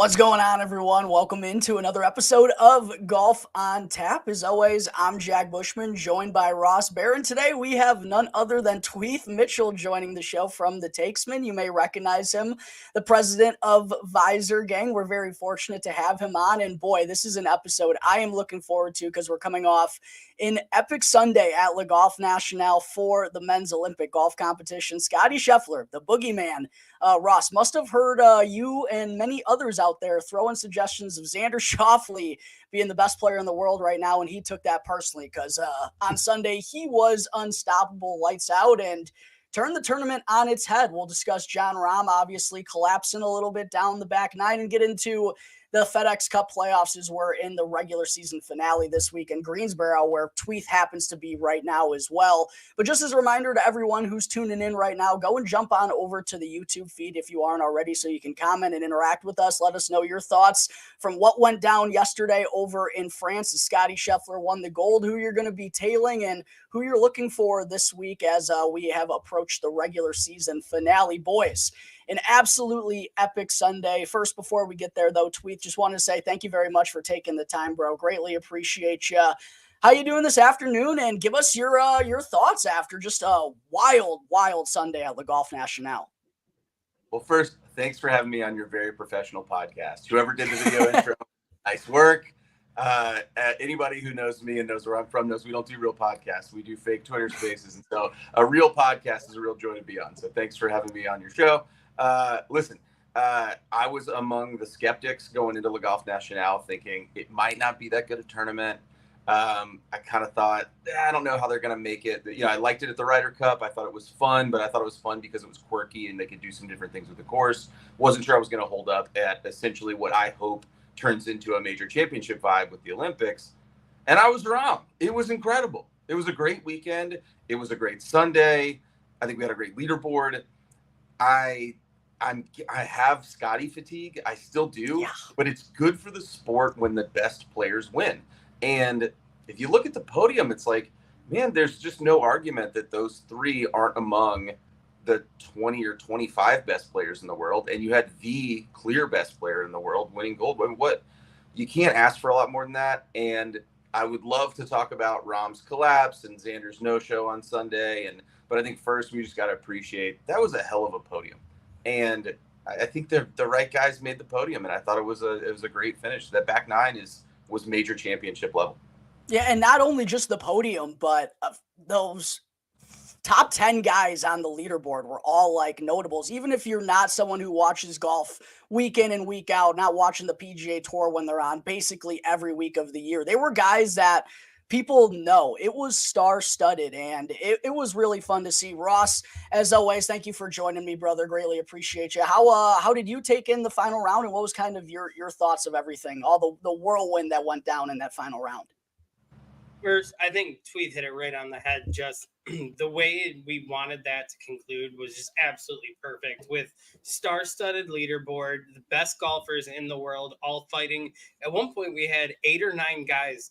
What's going on, everyone? Welcome into another episode of Golf on Tap. As always, I'm Jack Bushman, joined by Ross Baran. Today, we have none other than Tweeth Mitchell joining the show from the Takesmen. You may recognize him, the president of Visor Gang. We're very fortunate to have him on, and boy, this is an episode I am looking forward to because we're coming off an epic Sunday at Le Golf National for the men's Olympic golf competition. Scottie Scheffler, the boogeyman. Ross, must have heard you and many others out there throwing suggestions of Xander Schauffele being the best player in the world right now, and he took that personally because on Sunday he was unstoppable, lights out, and turned the tournament on its head. We'll discuss Jon Rahm obviously collapsing a little bit down the back nine and get into the FedExCup playoffs as we're in the regular season finale this week in Greensboro, where Tweeth happens to be right now as well. But just as a reminder to everyone who's tuning in right now, go and jump on over to the YouTube feed if you aren't already so you can comment and interact with us. Let us know your thoughts from what went down yesterday over in France as Scottie Scheffler won the gold, who you're going to be tailing, and who you're looking for this week as we have approached the regular season finale. Boys, an absolutely epic Sunday. First, before we get there, though, Tweeth, just wanted to say thank you very much for taking the time, bro. Greatly appreciate you. How you doing this afternoon? And give us your thoughts after just a wild Sunday at Le Golf National. Well, first, thanks for having me on your very professional podcast. Whoever did the video intro, nice work. Anybody who knows me and knows where I'm from knows we don't do real podcasts. We do fake Twitter spaces. And so a real podcast is a real joy to be on. So thanks for having me on your show. Listen, I was among the skeptics going into Le Golf National thinking it might not be that good a tournament. I kind of thought, I don't know how they're going to make it. You know, I liked it at the Ryder Cup. I thought it was fun, but I thought it was fun because it was quirky and they could do some different things with the course. Wasn't sure I was going to hold up at essentially what I hope turns into a major championship vibe with the Olympics. And I was wrong. It was incredible. It was a great weekend. It was a great Sunday. I think we had a great leaderboard. I have Scottie fatigue. I still do, but it's good for the sport when the best players win. And if you look at the podium, it's like, man, there's just no argument that those three aren't among the 20 or 25 best players in the world. And you had the clear best player in the world winning gold. I mean, what? You can't ask for a lot more than that. And I would love to talk about Rahm's collapse and Xander's no-show on Sunday. But I think first we just got to appreciate that was a hell of a podium. And I think the right guys made the podium, and I thought it was a great finish. That back nine was major championship level. Yeah, and not only just the podium, but those top 10 guys on the leaderboard were all like notables. Even if you're not someone who watches golf week in and week out, not watching the PGA Tour when they're on basically every week of the year, they were guys that people know. It was star-studded, and it was really fun to see. Ross, as always, thank you for joining me, brother. Greatly appreciate you. How did you take in the final round, and what was kind of your thoughts of everything, all the whirlwind that went down in that final round? First, I think Tweeth hit it right on the head. Just the way we wanted that to conclude was just absolutely perfect, with star-studded leaderboard, the best golfers in the world all fighting. At one point, we had 8 or 9 guys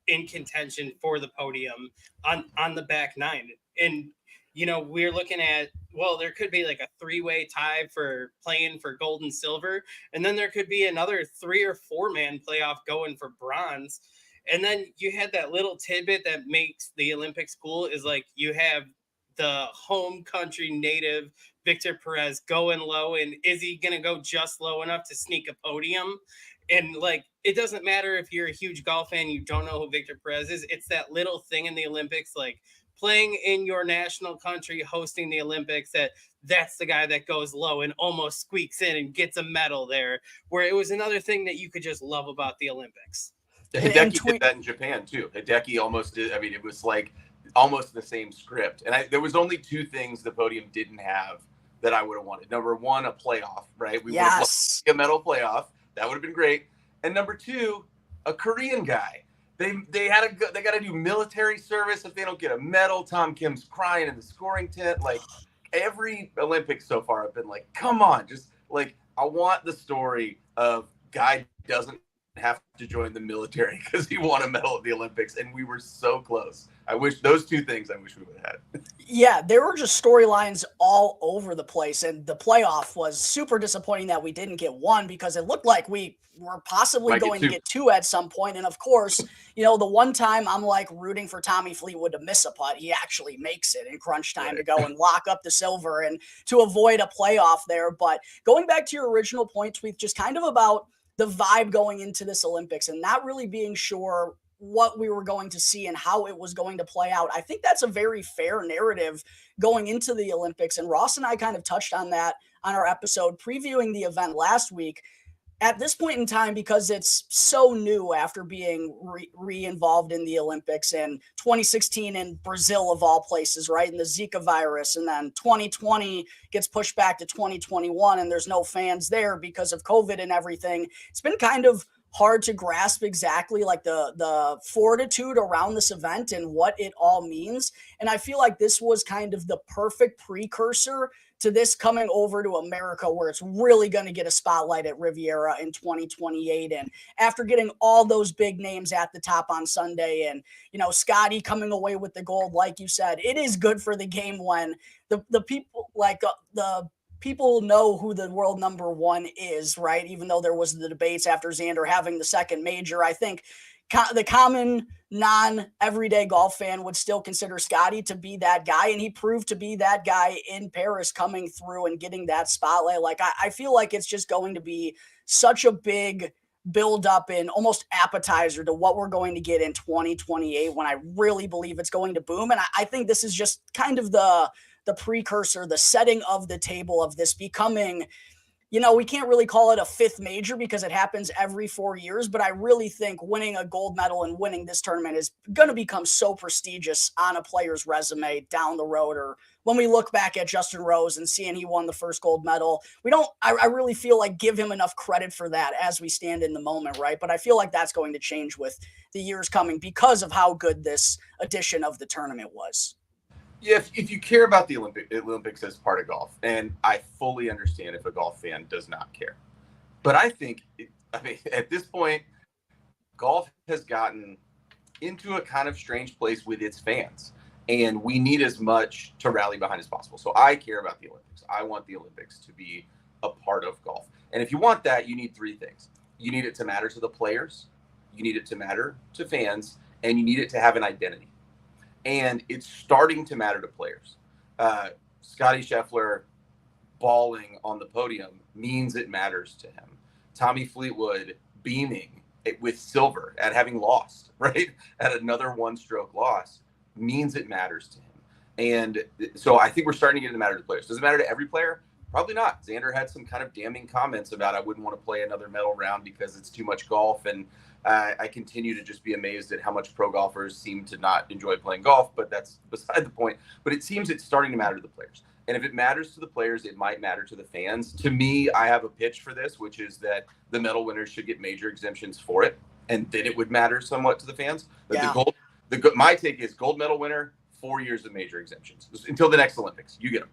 in contention for the podium on the back nine. And, you know, we're looking at, well, there could be like a 3-way tie for playing for gold and silver. And then there could be another 3 or 4-man playoff going for bronze. And then you had that little tidbit that makes the Olympics cool is like you have the home country native Victor Perez going low. And is he going to go just low enough to sneak a podium? And like, it doesn't matter if you're a huge golf fan, you don't know who Victor Perez is. It's that little thing in the Olympics, like playing in your national country, hosting the Olympics, that's the guy that goes low and almost squeaks in and gets a medal there, where it was another thing that you could just love about the Olympics. Hideki did that in Japan too. Hideki almost did. I mean, it was like almost the same script. And there was only 2 things the podium didn't have that I would have wanted. Number 1, a playoff, right? We would have loved a medal playoff. That would have been great. And number 2, a Korean guy. They got to do military service if they don't get a medal. Tom Kim's crying in the scoring tent. Like every Olympics so far, I've been like, come on, just like I want the story of guy doesn't have to join the military because he won a medal at the Olympics, and we were so close. I wish those two things we would have had. Yeah, there were just storylines all over the place, and the playoff was super disappointing that we didn't get one because it looked like we were possibly going to get two at some point. And of course, you know, the one time I'm like rooting for Tommy Fleetwood to miss a putt, he actually makes it in crunch time to go and lock up the silver and to avoid a playoff there. But going back to your original point, Tweeth, just kind of about the vibe going into this Olympics and not really being sure what we were going to see and how it was going to play out. I think that's a very fair narrative going into the Olympics. And Ross and I kind of touched on that on our episode previewing the event last week. At this point in time, because it's so new after being re-involved in the Olympics in 2016 in Brazil of all places, right? And the Zika virus. And then 2020 gets pushed back to 2021 and there's no fans there because of COVID and everything. It's been kind of hard to grasp exactly like the fortitude around this event and what it all means. And I feel like this was kind of the perfect precursor to this coming over to America where it's really going to get a spotlight at Riviera in 2028. And after getting all those big names at the top on Sunday and, you know, Scottie coming away with the gold, like you said, it is good for the game when the people like the people know who the world number one is, right? Even though there was the debates after Xander having the second major, I think the common non-everyday golf fan would still consider Scottie to be that guy. And he proved to be that guy in Paris coming through and getting that spotlight. Like, I feel like it's just going to be such a big build up and almost appetizer to what we're going to get in 2028 when I really believe it's going to boom. And I think this is just kind of the precursor, the setting of the table of this becoming, you know, we can't really call it a fifth major because it happens every 4 years, but I really think winning a gold medal and winning this tournament is going to become so prestigious on a player's resume down the road. Or when we look back at Justin Rose and seeing he won the first gold medal, I really feel like give him enough credit for that as we stand in the moment, right? But I feel like that's going to change with the years coming because of how good this edition of the tournament was. Yeah, if you care about the Olympics as part of golf, and I fully understand if a golf fan does not care, but I think, at this point, golf has gotten into a kind of strange place with its fans, and we need as much to rally behind as possible. So I care about the Olympics. I want the Olympics to be a part of golf. And if you want that, you need three things. You need it to matter to the players, you need it to matter to fans, and you need it to have an identity. And it's starting to matter to players. Scottie Scheffler balling on the podium means it matters to him. Tommy Fleetwood beaming with silver at having lost, right? At another one-stroke loss means it matters to him. And so I think we're starting to get to matter to players. Does it matter to every player? Probably not. Xander had some kind of damning comments about I wouldn't want to play another medal round because it's too much golf. And I continue to just be amazed at how much pro golfers seem to not enjoy playing golf, but that's beside the point. But it seems it's starting to matter to the players. And if it matters to the players, it might matter to the fans. To me, I have a pitch for this, which is that the medal winners should get major exemptions for it. And then it would matter somewhat to the fans. Yeah. My take is gold medal winner, 4 years of major exemptions until the next Olympics. You get them.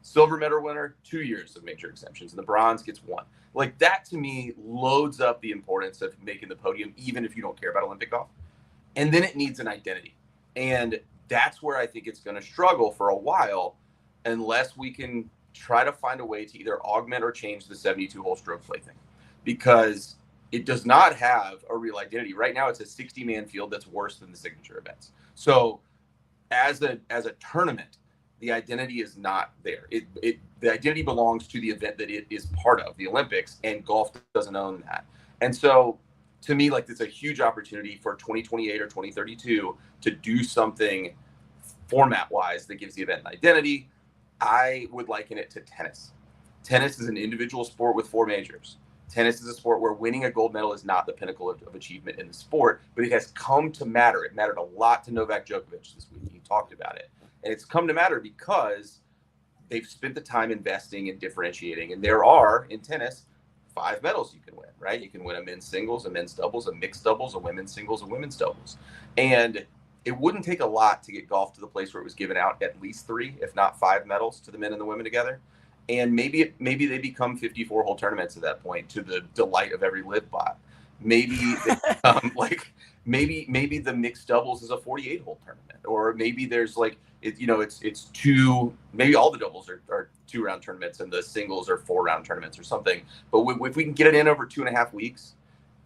Silver medal winner, 2 years of major exemptions, and the bronze gets one. Like that to me loads up the importance of making the podium, even if you don't care about Olympic golf. And then it needs an identity. And that's where I think it's going to struggle for a while unless we can try to find a way to either augment or change the 72-hole stroke play thing. Because it does not have a real identity. Right now it's a 60-man field that's worse than the signature events. So as a tournament, the identity is not there. The identity belongs to the event that it is part of, the Olympics, and golf doesn't own that. And so to me, like, it's a huge opportunity for 2028 or 2032 to do something format-wise that gives the event an identity. I would liken it to tennis. Tennis is an individual sport with 4 majors. Tennis is a sport where winning a gold medal is not the pinnacle of achievement in the sport, but it has come to matter. It mattered a lot to Novak Djokovic this week. He talked about it. And it's come to matter because they've spent the time investing and differentiating. And there are, in tennis, 5 medals you can win, right? You can win a men's singles, a men's doubles, a mixed doubles, a women's singles, a women's doubles. And it wouldn't take a lot to get golf to the place where it was given out at least 3, if not 5 medals to the men and the women together. And maybe they become 54-hole tournaments at that point to the delight of every live bot. Maybe maybe the mixed doubles is a 48-hole tournament, or maybe there's like it's two. Maybe all the doubles are 2-round tournaments and the singles are 4-round tournaments or something. But if we can get it in over 2.5 weeks,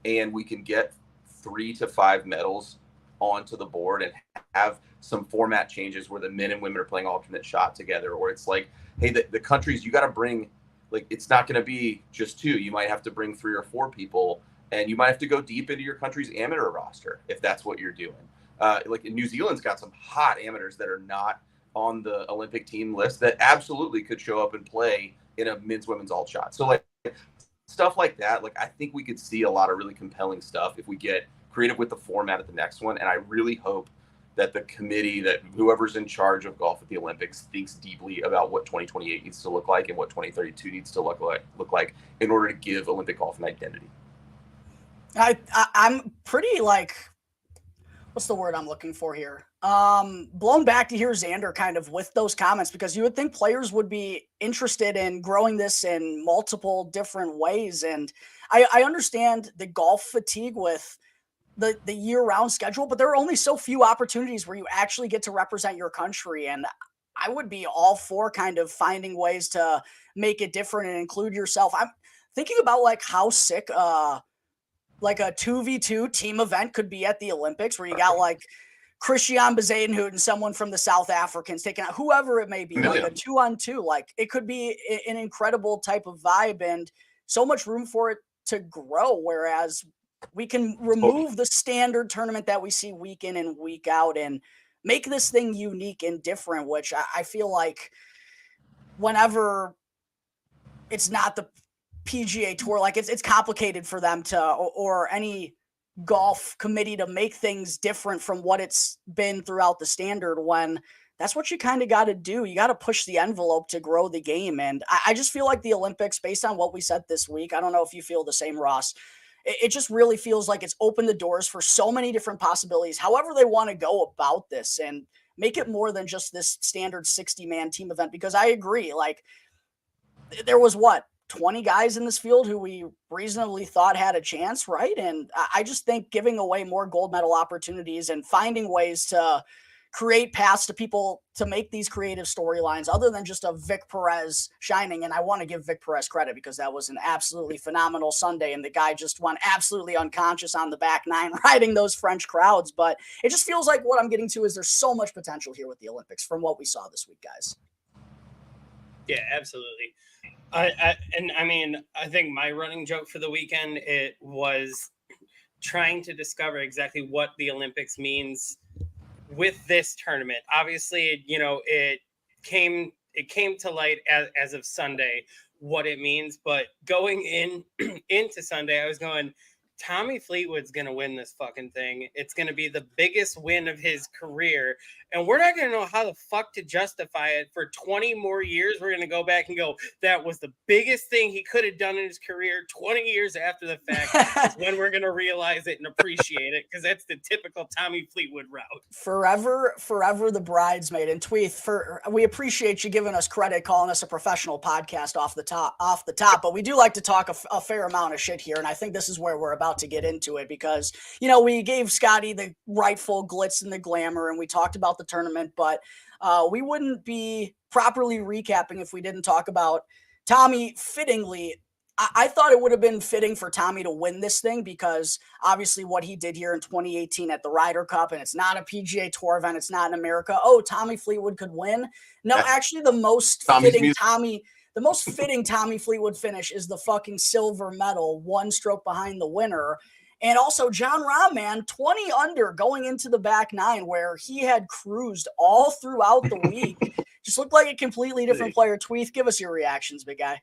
and we can get 3 to 5 medals onto the board and have some format changes where the men and women are playing alternate shot together, or it's like, hey, the countries, you got to bring, like, it's not going to be just 2. You might have to bring 3 or 4 people, and you might have to go deep into your country's amateur roster if that's what you're doing. Like in New Zealand's got some hot amateurs that are not on the Olympic team list that absolutely could show up and play in a men's women's alt shot. So like stuff like that, like I think we could see a lot of really compelling stuff if we get creative with the format at the next one. And I really hope that the committee, that whoever's in charge of golf at the Olympics, thinks deeply about what 2028 needs to look like and what 2032 needs to look like in order to give Olympic golf an identity. I'm pretty, like, what's the word I'm looking for here? Blown back to hear Xander kind of with those comments, because you would think players would be interested in growing this in multiple different ways. And I understand the golf fatigue with the year-round schedule, but there are only so few opportunities where you actually get to represent your country. And I would be all for kind of finding ways to make it different and include yourself. I'm thinking about like how sick like a 2v2 team event could be at the Olympics, where you got like Christian Bezuidenhout and someone from the South Africans taking out whoever it may be, like a 2-on-2. Like it could be an incredible type of vibe and so much room for it to grow. Whereas we can remove the standard tournament that we see week in and week out and make this thing unique and different, which I feel like whenever it's not the PGA Tour, like it's complicated for them to, or any golf committee, to make things different from what it's been throughout the standard, when that's what you kind of got to do. You got to push the envelope to grow the game. And I just feel like the Olympics, based on what we said this week, I don't know if you feel the same, Ross, it just really feels like it's opened the doors for so many different possibilities, however they want to go about this, and make it more than just this standard 60-man team event. Because I agree, like there was 20 guys in this field who we reasonably thought had a chance, right? And I just think giving away more gold medal opportunities and finding ways to create paths to people to make these creative storylines other than just a Vic Perez shining. And I want to give Vic Perez credit, because that was an absolutely phenomenal Sunday, and the guy just went absolutely unconscious on the back nine riding those French crowds. But it just feels like what I'm getting to is there's so much potential here with the Olympics from what we saw this week, guys. Yeah, absolutely. I think my running joke for the weekend, it was trying to discover exactly what the Olympics means with this tournament. Obviously, it came to light as of Sunday what it means, but going into Sunday, I was going, Tommy Fleetwood's going to win this fucking thing. It's going to be the biggest win of his career. And we're not going to know how the fuck to justify it for 20 more years. We're going to go back and go, that was the biggest thing he could have done in his career 20 years after the fact. Is when we're going to realize it and appreciate it, because that's the typical Tommy Fleetwood route. Forever the bridesmaid. And Tweeth, we appreciate you giving us credit, calling us a professional podcast off the top, but we do like to talk a fair amount of shit here. And I think this is where we're about to get into it, because we gave Scottie the rightful glitz and the glamour, and we talked about the tournament, but we wouldn't be properly recapping if we didn't talk about Tommy. Fittingly, I thought it would have been fitting for Tommy to win this thing, because obviously what he did here in 2018 at the Ryder Cup, and it's not a PGA Tour event, it's not in America. Oh, Tommy Fleetwood could win. No, actually the most fitting Tommy Fleetwood finish is the fucking silver medal, 1 stroke behind the winner. And also Jon Rahm, man, 20 under going into the back nine, where he had cruised all throughout the week. Just looked like a completely different player. Tweeth, give us your reactions, big guy.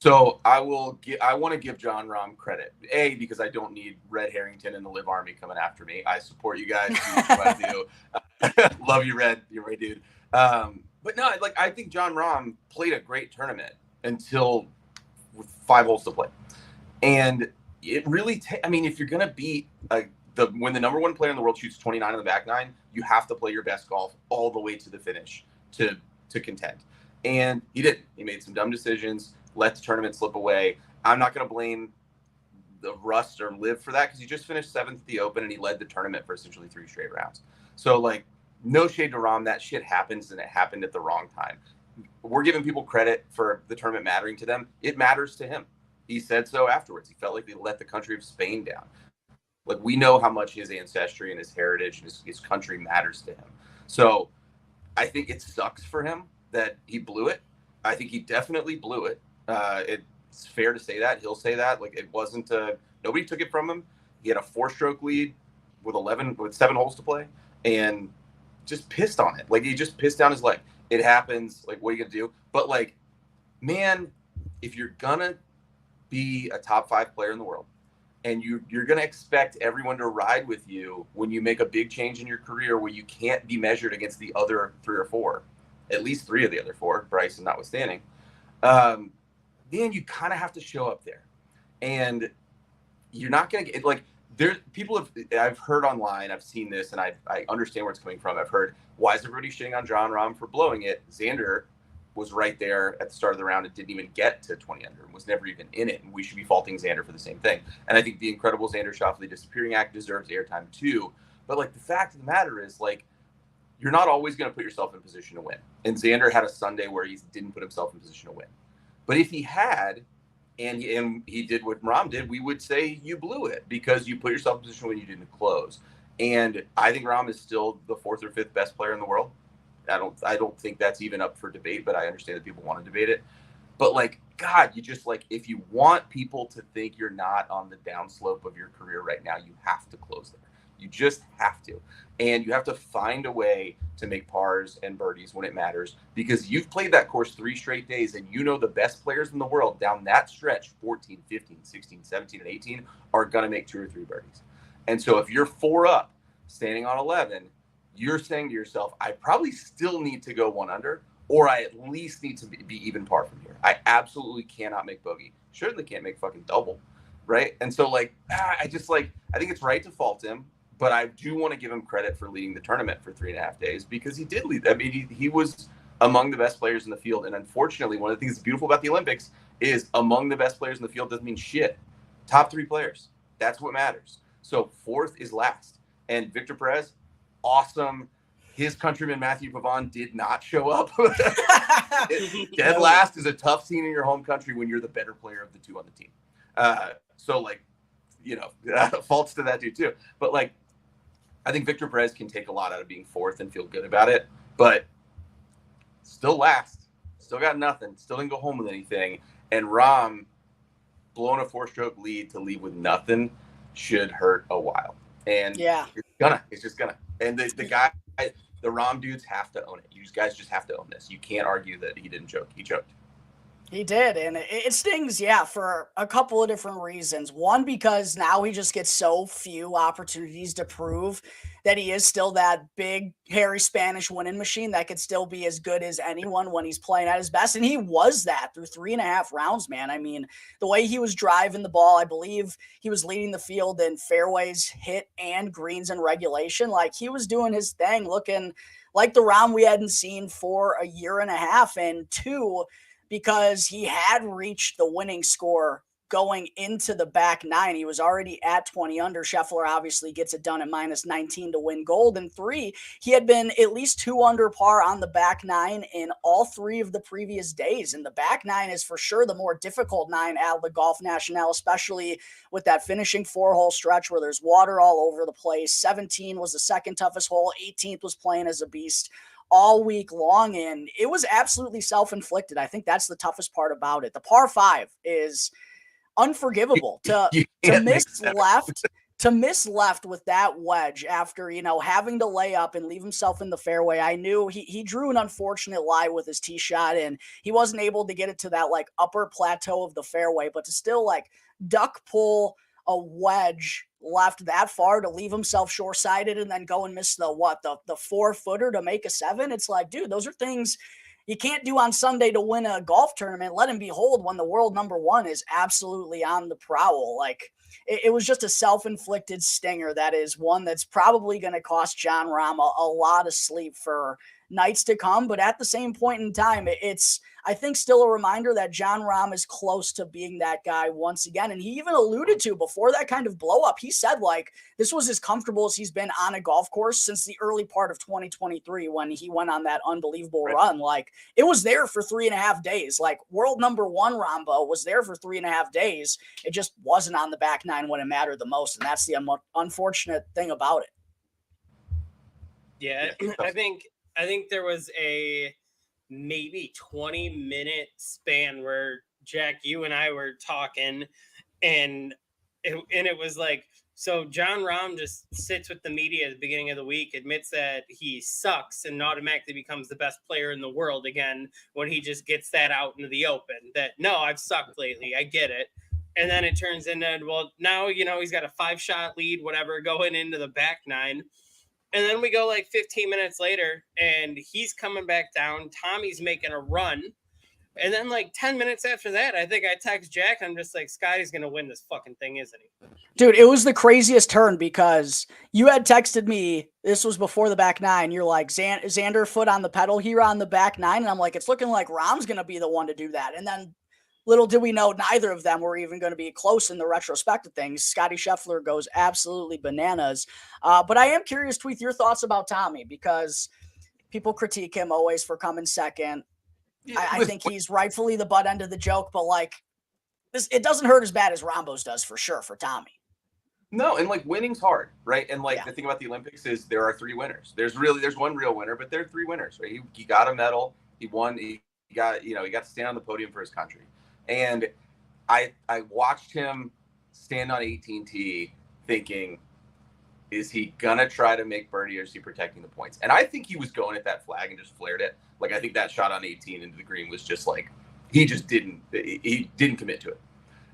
So I want to give Jon Rahm credit, because I don't need Red Harrington and the Live Army coming after me. I support you guys. Love you, Red. You're my dude. But no, I think Jon Rahm played a great tournament until with 5 holes to play. And it really, if you're going to beat when the number 1 player in the world shoots 29 on the back nine, you have to play your best golf all the way to the finish to contend. And he didn't. He made some dumb decisions, let the tournament slip away. I'm not going to blame the rust or live for that because he just finished 7th at the Open and he led the tournament for essentially 3 straight rounds. So like, no shade to Rahm. That shit happens, and it happened at the wrong time. We're giving people credit for the tournament mattering to them. It matters to him. He said so afterwards. He felt like they let the country of Spain down. Like, we know how much his ancestry and his heritage and his country matters to him. So I think it sucks for him that he blew it. I think he definitely blew it. It's fair to say that. He'll say that. Like, it wasn't nobody took it from him. He had a 4-stroke lead with 7 holes to play and just pissed on it. Like, he just pissed down his leg. It happens. Like, what are you going to do? But, like, man, if you're going to be a top 5 player in the world and you're going to expect everyone to ride with you when you make a big change in your career where you can't be measured against the other 3 or 4, at least 3 of the other 4, Bryson notwithstanding, then you kind of have to show up there. And you're not going to get, like, I've heard online, I've seen this, and I understand where it's coming from. I've heard, why is everybody shitting on Jon Rahm for blowing it? Xander was right there at the start of the round and didn't even get to 20 under and was never even in it. And we should be faulting Xander for the same thing. And I think the incredible Xander Schauffele disappearing act deserves airtime too. But like, the fact of the matter is, like, you're not always going to put yourself in position to win. And Xander had a Sunday where he didn't put himself in position to win. But if he had, and he did what Rahm did, we would say you blew it because you put yourself in position when you didn't close. And I think Rahm is still the 4th or 5th best player in the world. I don't think that's even up for debate, but I understand that people want to debate it. But like, God, you just, like, if you want people to think you're not on the downslope of your career right now, you have to close there. You just have to. And you have to find a way to make pars and birdies when it matters, because you've played that course 3 straight days, and you know the best players in the world down that stretch, 14, 15, 16, 17, and 18, are going to make 2 or 3 birdies. And so if you're 4 up, standing on 11, you're saying to yourself, I probably still need to go 1 under, or I at least need to be even par from here. I absolutely cannot make bogey. Certainly can't make fucking double, right? And so, like, I think it's right to fault him, but I do want to give him credit for leading the tournament for 3.5 days, because he did lead. I mean, he was among the best players in the field. And unfortunately, one of the things that's beautiful about the Olympics is among the best players in the field doesn't mean shit. Top 3 players. That's what matters. So 4th is last. And Victor Perez, awesome. His countryman Matthew Pavon did not show up. Dead last is a tough scene in your home country when you're the better player of the 2 on the team. So, like, you know, faults to that dude too. But, like, I think Victor Perez can take a lot out of being 4th and feel good about it, but still last, still got nothing, still didn't go home with anything. And Rahm blowing a 4-stroke lead to leave with nothing should hurt a while. And yeah, it's just gonna. And the Rahm dudes have to own it. You guys just have to own this. You can't argue that he didn't choke. He choked. He did, and it stings, yeah, for a couple of different reasons. One, because now he just gets so few opportunities to prove that he is still that big, hairy Spanish winning machine that could still be as good as anyone when he's playing at his best. And he was that through 3.5 rounds, man. I mean, the way he was driving the ball, I believe he was leading the field in fairways hit and greens in regulation. Like, he was doing his thing, looking like the Rahm we hadn't seen for 1.5 years. And 2, because he had reached the winning score going into the back 9. He was already at 20 under. Scheffler obviously gets it done at -19 to win gold. And 3, he had been at least 2 under par on the back 9 in all 3 of the previous days. And the back 9 is for sure the more difficult 9 at the Golf National, especially with that finishing 4-hole stretch where there's water all over the place. 17 was the second toughest hole. 18th was playing as a beast all week long, and it was absolutely self-inflicted. I think that's the toughest part about it. The par 5 is unforgivable to miss left with that wedge after, you know, having to lay up and leave himself in the fairway. I knew he drew an unfortunate lie with his tee shot, and he wasn't able to get it to that, like, upper plateau of the fairway, but to still, like, duck pull a wedge left that far to leave himself short-sighted and then go and miss the 4-footer to make a 7. It's like, dude, those are things you can't do on Sunday to win a golf tournament. Let him behold when the world number 1 is absolutely on the prowl. Like, it was just a self-inflicted stinger. That is one that's probably going to cost Jon Rahm a lot of sleep for nights to come. But at the same point in time, it's, I think, still a reminder that Jon Rahm is close to being that guy once again. And he even alluded to, before that kind of blow up, he said, like, this was as comfortable as he's been on a golf course since the early part of 2023 when he went on that unbelievable run. Like, it was there for 3.5 days. Like, world number one Rambo was there for 3.5 days. It just wasn't on the back nine when it mattered the most. And that's the unfortunate thing about it. Yeah, I think there was a maybe 20-minute span where, Jack, you and I were talking, and it was like, so Jon Rahm just sits with the media at the beginning of the week, admits that he sucks, and automatically becomes the best player in the world again when he just gets that out into the open, that, no, I've sucked lately, I get it. And then it turns into, well, now, he's got a 5-shot lead, whatever, going into the back nine. And then we go like 15 minutes later, and he's coming back down. Tommy's making a run. And then like 10 minutes after that, I think I text Jack, and I'm just like, Scotty's going to win this fucking thing, isn't he? Dude, it was the craziest turn because you had texted me, this was before the back nine, you're like, Xander foot on the pedal here on the back nine. And I'm like, it's looking like Rahm's going to be the one to do that. And then little did we know, neither of them were even going to be close in the retrospect of things. Scottie Scheffler goes absolutely bananas. But I am curious, Tweeth, your thoughts about Tommy, because people critique him always for coming second. I think he's rightfully the butt end of the joke, but like, it doesn't hurt as bad as Rambo's does for sure for Tommy. No, and like, winning's hard, right? And like, the thing about the Olympics is there are 3 winners. There's one real winner, but there are 3 winners, right? He got a medal. He won. He got to stand on the podium for his country. And I watched him stand on 18T thinking, is he going to try to make birdie, or is he protecting the points? And I think he was going at that flag and just flared it. Like, I think that shot on 18 into the green was just like, he didn't commit to it.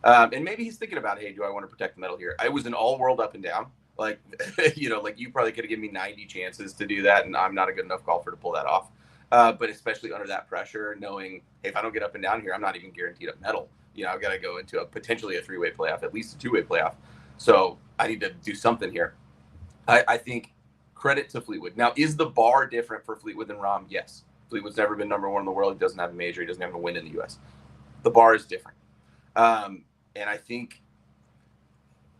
And maybe he's thinking about, hey, do I want to protect the medal here? I was an all-world up and down. Like, like you probably could have given me 90 chances to do that, and I'm not a good enough golfer to pull that off. But especially under that pressure, knowing, hey, if I don't get up and down here, I'm not even guaranteed a medal. I've got to go into potentially a 3-way playoff, at least a 2-way playoff. So I need to do something here. I think credit to Fleetwood. Now, is the bar different for Fleetwood than Rahm? Yes. Fleetwood's never been number 1 in the world. He doesn't have a major. He doesn't have a win in the U.S. The bar is different. And I think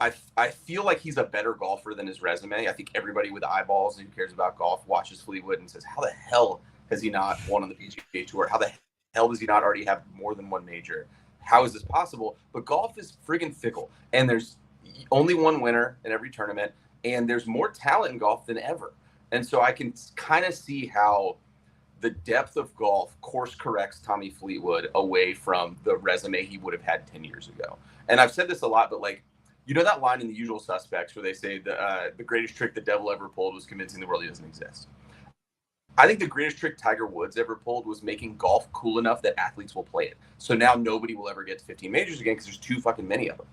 I feel like he's a better golfer than his resume. I think everybody with eyeballs who cares about golf watches Fleetwood and says, how the hell has he not won on the PGA Tour? How the hell does he not already have more than 1 major? How is this possible? But golf is friggin' fickle. And there's only 1 winner in every tournament. And there's more talent in golf than ever. And so I can kind of see how the depth of golf course corrects Tommy Fleetwood away from the resume he would have had 10 years ago. And I've said this a lot, but like, that line in The Usual Suspects where they say the greatest trick the devil ever pulled was convincing the world he doesn't exist. I think the greatest trick Tiger Woods ever pulled was making golf cool enough that athletes will play it. So now nobody will ever get to 15 majors again because there's too fucking many of them.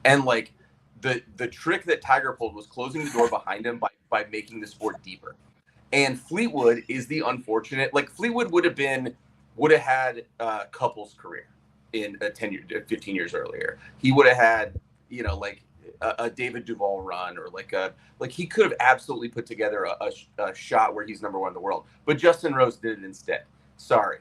And like, the trick that Tiger pulled was closing the door behind him by making the sport deeper. And Fleetwood is the unfortunate, like, Fleetwood would have had a couples career in 15 years earlier. He would have had, like a David Duval run, or like he could have absolutely put together a shot where he's number 1 in the world. But Justin Rose did it instead. Sorry.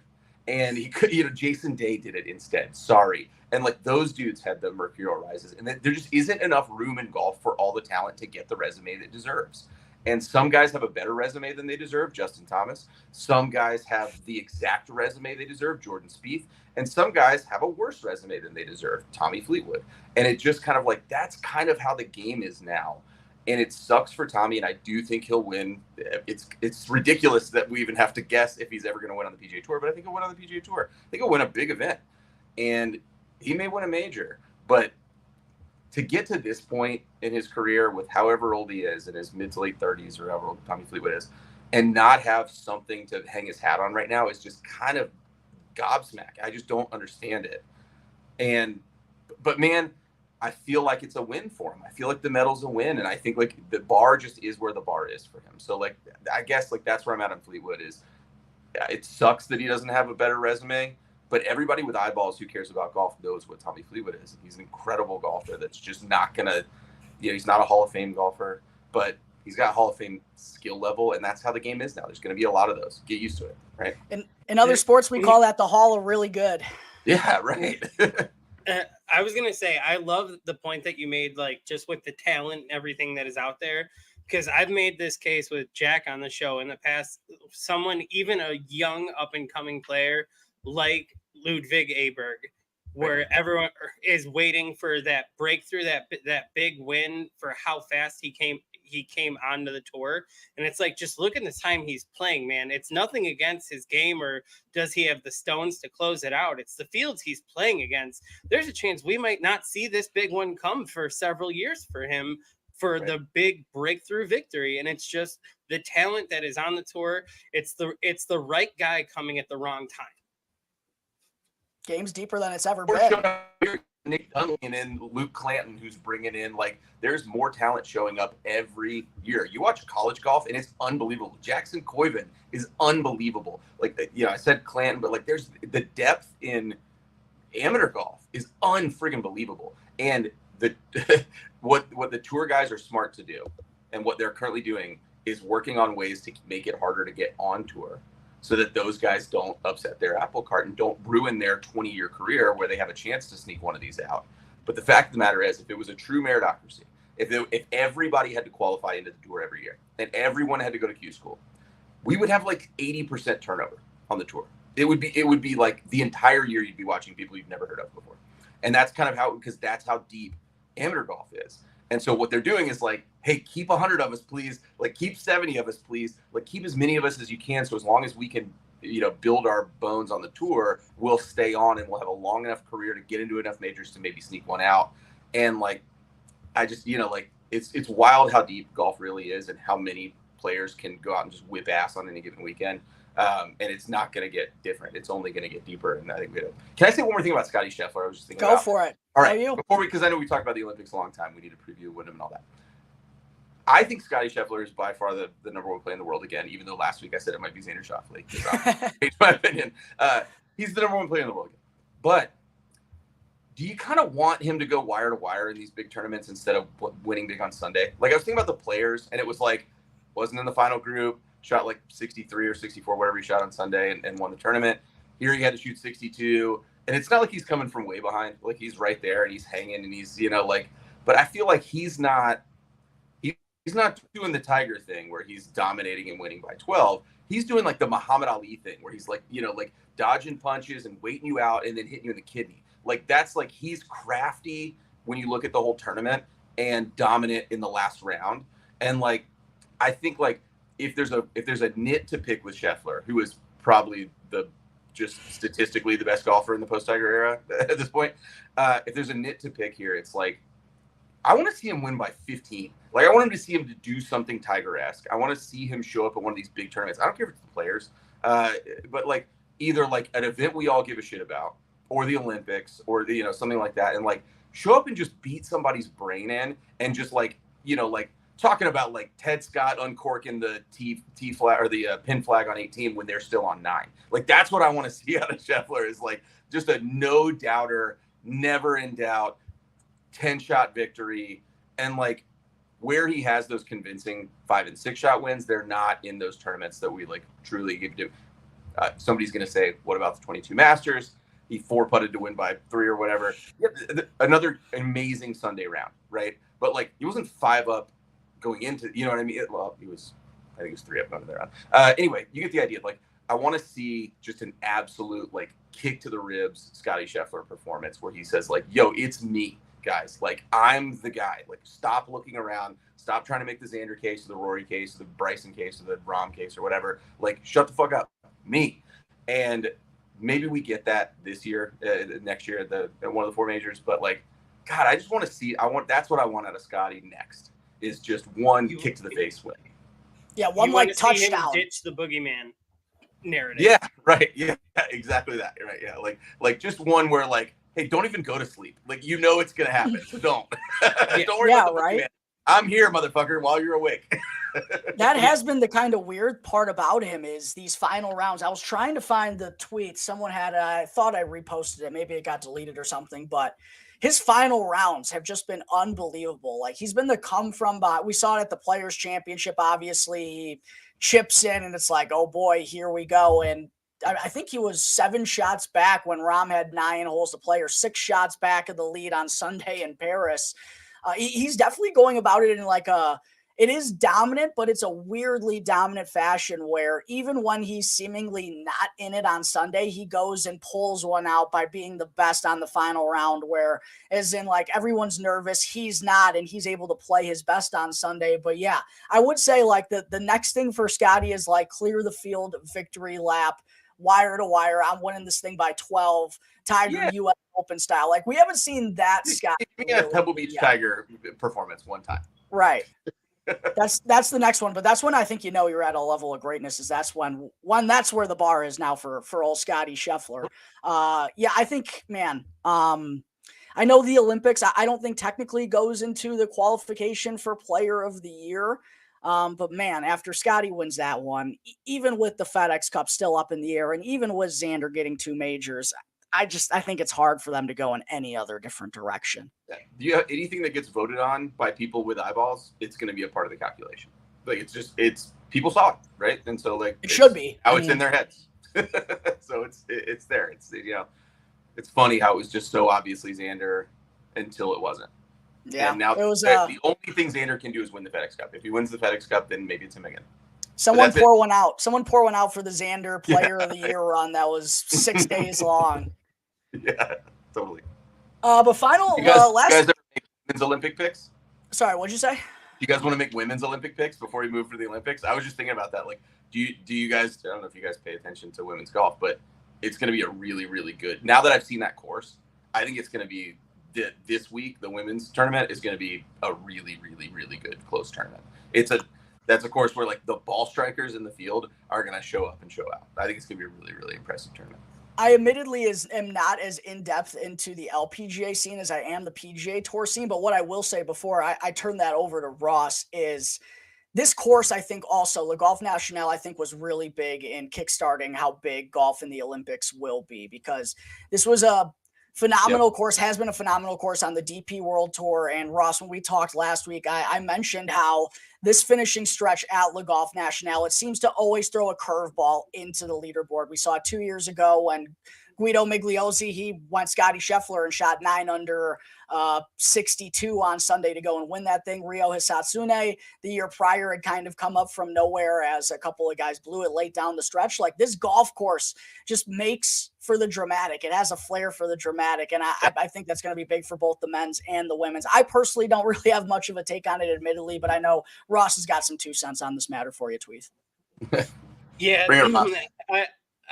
And he could, Jason Day did it instead. Sorry. And like, those dudes had the mercurial rises, and there just isn't enough room in golf for all the talent to get the resume that it deserves. And some guys have a better resume than they deserve, Justin Thomas. Some guys have the exact resume they deserve, Jordan Spieth. And some guys have a worse resume than they deserve, Tommy Fleetwood. And it just kind of like, that's kind of how the game is now. And it sucks for Tommy, and I do think he'll win. It's ridiculous that we even have to guess if he's ever going to win on the PGA Tour, but I think he'll win on the PGA Tour. I think he'll win a big event. And he may win a major, but to get to this point in his career with however old he is, in his mid to late 30s or however old Tommy Fleetwood is, and not have something to hang his hat on right now is just kind of gobsmack. I just don't understand it. But man, I feel like it's a win for him. I feel like the medal's a win. And I think like the bar just is where the bar is for him. So like, I guess like that's where I'm at on Fleetwood is it sucks that he doesn't have a better resume, but everybody with eyeballs who cares about golf knows what Tommy Fleetwood is. He's an incredible golfer that's just not going to, he's not a Hall of Fame golfer, but He's got Hall of Fame skill level, and that's how the game is now. There's going to be a lot of those. Get used to it, right? In other sports, we call that the Hall of Really Good. Yeah, right. I was gonna say, I love the point that you made, like just with the talent and everything that is out there, because I've made this case with Jack on the show in the past. Someone, even a young up and coming player like Ludwig Aberg, where everyone is waiting for that breakthrough, that big win, for how fast he came onto the tour. And it's like, just look at the time he's playing, man. It's nothing against his game, or does he have the stones to close it out. It's the fields he's playing against. There's a chance we might not see this big one come for several years for him, for the big breakthrough victory. And it's just the talent that is on the tour. It's the right guy coming at the wrong time. Game's deeper than it's ever been. Nick Duncan and Luke Clanton, who's bringing in, like, there's more talent showing up every year. You watch college golf, and it's unbelievable. Jackson Coyven is unbelievable. Like, I said Clanton, but, like, there's the depth in amateur golf is unfriggin' believable. And the what the tour guys are smart to do, and what they're currently doing, is working on ways to make it harder to get on tour, so that those guys don't upset their apple cart and don't ruin their 20-year career where they have a chance to sneak one of these out. But the fact of the matter is, if it was a true meritocracy, if everybody had to qualify into the tour every year and everyone had to go to Q school, we would have like 80% turnover on the tour. It would be like the entire year you'd be watching people you've never heard of before. And that's kind of because that's how deep amateur golf is. And so what they're doing is like, hey, keep 100 of us, please. Like, keep 70 of us, please. Like, keep as many of us as you can. So as long as we can, build our bones on the tour, we'll stay on and we'll have a long enough career to get into enough majors to maybe sneak one out. And like, I just, it's wild how deep golf really is and how many players can go out and just whip ass on any given weekend. And it's not going to get different. It's only going to get deeper. And I think can I say one more thing about Scottie Scheffler? I was just thinking Go for it. All right. Because I know we talked about the Olympics a long time. We need to preview Wyndham and all that. I think Scottie Scheffler is by far the number one player in the world again, even though last week I said it might be Xander Schauffele. In my opinion, he's the number one player in the world again. But do you kind of want him to go wire to wire in these big tournaments instead of winning big on Sunday? Like, I was thinking about the players, and it was like, wasn't in the final group, shot like 63 or 64, whatever he shot on Sunday, and won the tournament. Here he had to shoot 62. And it's not like he's coming from way behind. Like, he's right there and he's hanging and he's, but I feel like he's not doing the Tiger thing where he's dominating and winning by 12. He's doing like the Muhammad Ali thing where he's like, like dodging punches and waiting you out and then hitting you in the kidney. Like, that's like, he's crafty when you look at the whole tournament and dominant in the last round. And like, I think like if there's a nit to pick with Scheffler, who is probably just statistically the best golfer in the post-Tiger era at this point. If there's a nit to pick here, it's like, I want to see him win by 15. Like, I want him to see him to do something Tiger-esque. I want to see him show up at one of these big tournaments. I don't care if it's the players, but like either like an event we all give a shit about, or the Olympics, or something like that, and like show up and just beat somebody's brain in, and just like like talking about like Ted Scott uncorking the T flag or the pin flag on 18 when they're still on 9. Like, that's what I want to see out of Scheffler, is like just a no doubter, never in doubt, 10-shot victory. And like, where he has those convincing 5- and 6-shot wins, they're not in those tournaments that we like truly give to. Somebody's going to say, what about the 22 Masters? He 4-putted to win by 3 or whatever. Yeah, another amazing Sunday round, right? But like, he wasn't 5 up going into, you know what I mean? Well, I think he was 3 up going to the round. Anyway, you get the idea. Like, I want to see just an absolute like kick to the ribs Scottie Scheffler performance where he says like, yo, it's me, guys. Like, I'm the guy. Like, stop looking around. Stop trying to make the Xander case or the Rory case or the Bryson case or the Rahm case or whatever. Like, shut the fuck up. Me. And maybe we get that this year, next year at one of the 4 majors. But like, God, I just want to see. That's what I want out of Scottie next, is just one kick to the face win. Yeah, one like touchdown. Ditch the boogeyman narrative. Yeah, right. Yeah, exactly that. Right. Yeah, like just one where like, hey, don't even go to sleep. Like, it's gonna happen, so don't. Don't worry about the boogeyman. I'm here, motherfucker, while you're awake. That has been the kind of weird part about him is these final rounds. I was trying to find the tweet. Someone had, I thought I reposted it. Maybe it got deleted or something, but his final rounds have just been unbelievable. Like he's been the come from behind. We saw it at the Players Championship. Obviously, he chips in and it's like, oh boy, here we go. And I think he was 7 shots back when Rahm had 9 holes to play, or 6 shots back of the lead on Sunday in Paris. He's definitely going about it in like it is dominant, but it's a weirdly dominant fashion where even when he's seemingly not in it on Sunday, he goes and pulls one out by being the best on the final round, where as in like everyone's nervous, he's not, and he's able to play his best on Sunday. But yeah, I would say like the next thing for Scottie is like clear the field victory lap, wire to wire. I'm winning this thing by 12, Tiger US Open style. Like we haven't seen that Scottie. We have Pebble Beach Tiger performance one time. Right. That's the next one, but that's when I think you're at a level of greatness. Is that's when that's where the bar is now for old Scottie Scheffler. I think, man. I know the Olympics. I don't think technically goes into the qualification for Player of the Year. But man, after Scottie wins that one, even with the FedExCup still up in the air, and even with Xander getting 2 majors, I think it's hard for them to go in any other different direction. Yeah. Do you have anything that gets voted on by people with eyeballs? It's going to be a part of the calculation. Like it's people saw it, right? And so like it should be how it's in their heads. So it's there. It's it's funny how it was just so obviously Xander until it wasn't. Yeah. And now it was the only thing Xander can do is win the FedExCup. If he wins the FedExCup, then maybe it's him again. Someone pour one out. Someone pour one out for the Xander Player of the Year run that was 6 days long. Yeah, totally. But final you guys ever make women's Olympic picks? Sorry, what'd you say? You guys want to make women's Olympic picks before you move for the Olympics? I was just thinking about that. Like, do you guys? I don't know if you guys pay attention to women's golf, but it's going to be a really, really good. Now that I've seen that course, I think it's going to be this week. The women's tournament is going to be a really, really, really good close tournament. That's a course where like the ball strikers in the field are going to show up and show out. I think it's going to be a really, really impressive tournament. I admittedly am not as in-depth into the LPGA scene as I am the PGA Tour scene, but what I will say before I turn that over to Ross is this course, I think also, Le Golf National, I think was really big in kickstarting how big golf in the Olympics will be, because this was a phenomenal course, has been a phenomenal course on the DP World Tour. And Ross, when we talked last week, I mentioned how this finishing stretch at Le Golf National, it seems to always throw a curveball into the leaderboard. We saw it 2 years ago when Guido Migliozzi, he went Scottie Scheffler and shot 9 under 62 on Sunday to go and win that thing. Ryo Hisatsune the year prior had kind of come up from nowhere as a couple of guys blew it late down the stretch. Like this golf course just makes for the dramatic. It has a flair for the dramatic. And I think that's going to be big for both the men's and the women's. I personally don't really have much of a take on it, admittedly, but I know Ross has got some 2 cents on this matter for you, Tweeth. Yeah.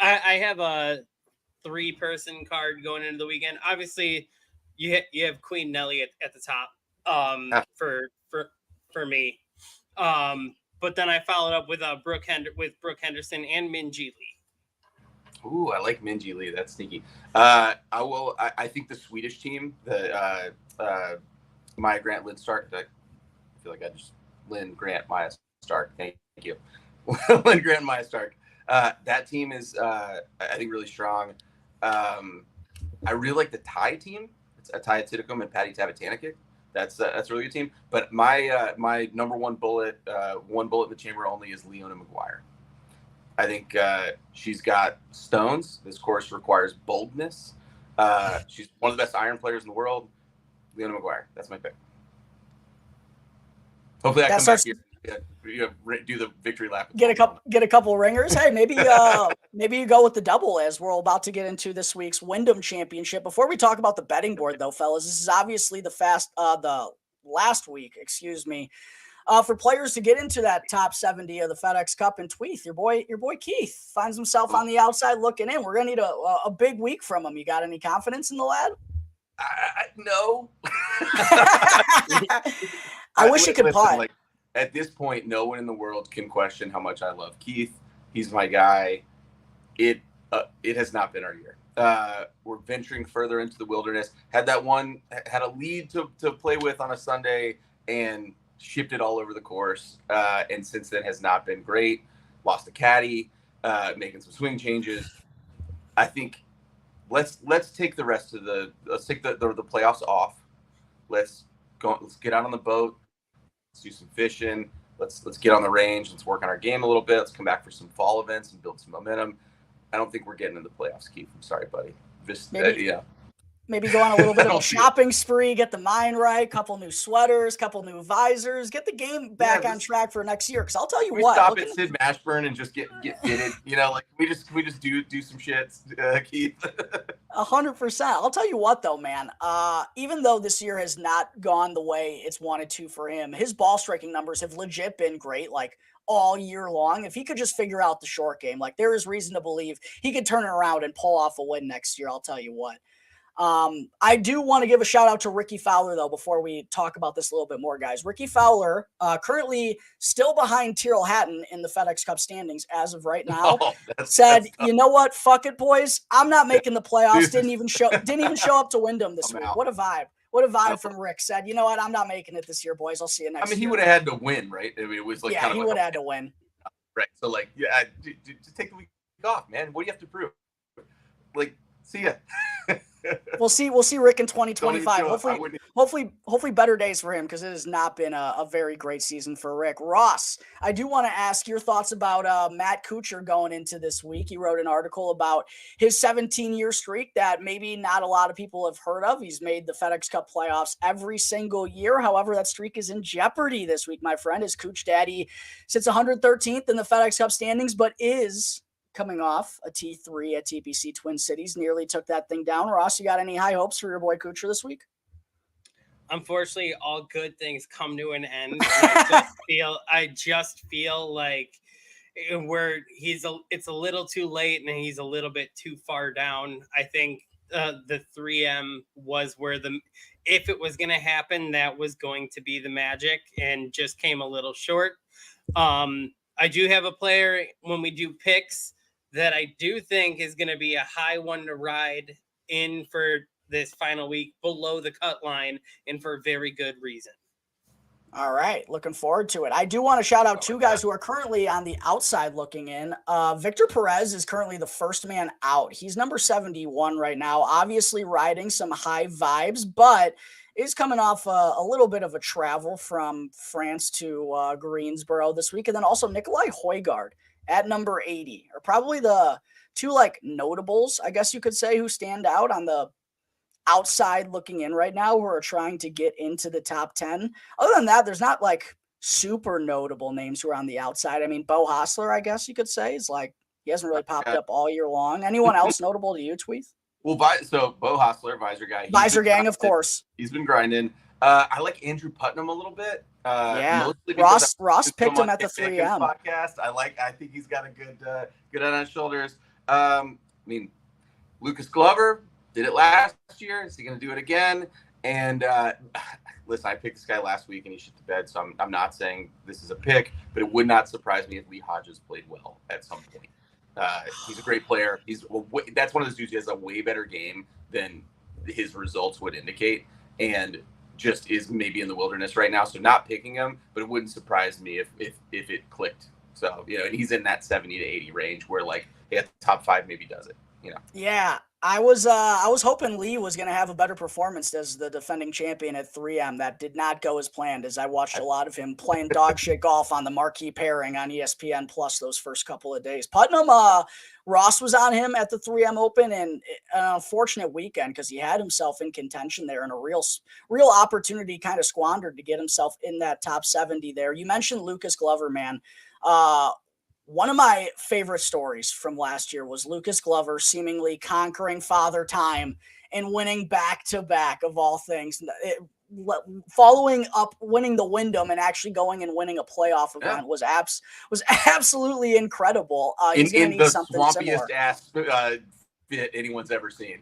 I have a 3-person card going into the weekend. Obviously, you have Queen Nelly at the top for me. But then I followed up with Brooke Henderson and Minjee Lee. Ooh, I like Minjee Lee. That's sneaky. I think the Swedish team, the Maya Grant, Lynn Stark. I feel like I just Lynn Grant, Maya Stark. Thank you, Lynn Grant, Maya Stark. That team is, I think, really strong. I really like the Thai team. It's Ataya Titicum and Patty Tabatanikic. That's a really good team. But my number one bullet in the chamber only is Leona Maguire. I think she's got stones. This course requires boldness. She's one of the best iron players in the world. Leona Maguire. That's my pick. Hopefully I come back here. Do the victory lap. Get a couple ringers. Hey, maybe you go with the double, as we're about to get into this week's Wyndham Championship. Before we talk about the betting board, though, fellas, this is obviously the last week, for players to get into that top 70 of the FedExCup. And Tweeth, your boy Keith finds himself on the outside looking in. We're gonna need a big week from him. You got any confidence in the lad? No. I wish he could putt. At this point, no one in the world can question how much I love Keith. He's my guy. It has not been our year. We're venturing further into the wilderness. Had a lead to play with on a Sunday, and shipped it all over the course, and since then has not been great. Lost a caddy, making some swing changes. I think let's take the rest of the playoffs off. Let's get out on the boat. Let's do some fishing. Let's get on the range. Let's work on our game a little bit. Let's come back for some fall events and build some momentum. I don't think we're getting into the playoffs, Keith. I'm sorry, buddy. Maybe go on a little bit of a shopping spree, get the mind right, couple new sweaters, couple new visors, get the game back on track for next year. Because I'll tell you what, stop at Sid Mashburn and just get fitted. Like we just do some shit, Keith. 100%. I'll tell you what, though, man. Even though this year has not gone the way it's wanted to for him, his ball striking numbers have legit been great. Like all year long. If he could just figure out the short game, like there is reason to believe he could turn it around and pull off a win next year. I'll tell you what. I do want to give a shout out to Ricky Fowler, though, before we talk about this a little bit more, guys. Ricky Fowler, currently still behind Tyrrell Hatton in the FedExCup standings as of right now, said, you know what? Fuck it, boys. I'm not making the playoffs. Didn't even show up to Wyndham this week. What a vibe. What a vibe from Rick. Said, you know what? I'm not making it this year, boys. I'll see you next year. He would have had to win, right? I mean, it was like he would have had to win. Right. So, just take the week off, man. What do you have to prove? See ya. We'll see Rick in 2025. Hopefully better days for him, because it has not been a very great season for Rick. Ross, I do want to ask your thoughts about Matt Kuchar going into this week. He wrote an article about his 17-year streak that maybe not a lot of people have heard of. He's made the FedExCup playoffs every single year. However, that streak is in jeopardy this week, my friend. His Cooch Daddy sits 113th in the FedExCup standings, but is coming off a T3 at TPC Twin Cities, nearly took that thing down. Ross, you got any high hopes for your boy Kuchar this week? Unfortunately, all good things come to an end. I just feel like it's a little too late and he's a little bit too far down. I think the 3M was where if it was going to happen, that was going to be the magic, and just came a little short. I do have a player when we do picks that I do think is going to be a high one to ride in for this final week below the cut line, and for a very good reason. All right. Looking forward to it. I do want to shout out two guys who are currently on the outside looking in. Victor Perez is currently the first man out. He's number 71 right now, obviously riding some high vibes, but is coming off a little bit of a travel from France to Greensboro this week. And then also Nikolai Højgaard at number 80 are probably the two notables, I guess you could say, who stand out on the outside looking in right now, who are trying to get into the top 10. Other than that, there's not super notable names who are on the outside. I mean, Bo Hostler, I guess you could say, is he hasn't really popped up all year long. Anyone else notable to you, Tweeth? Well, so Bo Hostler, Visor Guy. Visor Gang, of course. He's been grinding. I like Andrew Putnam a little bit. Ross picked him at the 3M podcast. I think he's got a good head on his shoulders. Lucas Glover did it last year. Is he going to do it again? And listen, I picked this guy last week and he shit the bed, so I'm not saying this is a pick, but it would not surprise me if Lee Hodges played well at some point. He's a great player. That's one of those dudes who has a way better game than his results would indicate, and just is maybe in the wilderness right now. So not picking him, but it wouldn't surprise me if it clicked. So, and he's in that 70 to 80 range where top 5 maybe does it. Yeah, I was hoping Lee was going to have a better performance as the defending champion at 3M. That did not go as planned, as I watched a lot of him playing dog shit golf on the marquee pairing on ESPN Plus those first couple of days. Putnam, Ross was on him at the 3M Open, and an unfortunate weekend because he had himself in contention there, and a real opportunity kind of squandered to get himself in that top 70 there. You mentioned Lucas Glover, man. One of my favorite stories from last year was Lucas Glover seemingly conquering Father Time and winning back-to-back of all things. Following up winning the Wyndham and actually going and winning a playoff event was absolutely incredible. He's in the something swampiest similar. ass fit anyone's ever seen.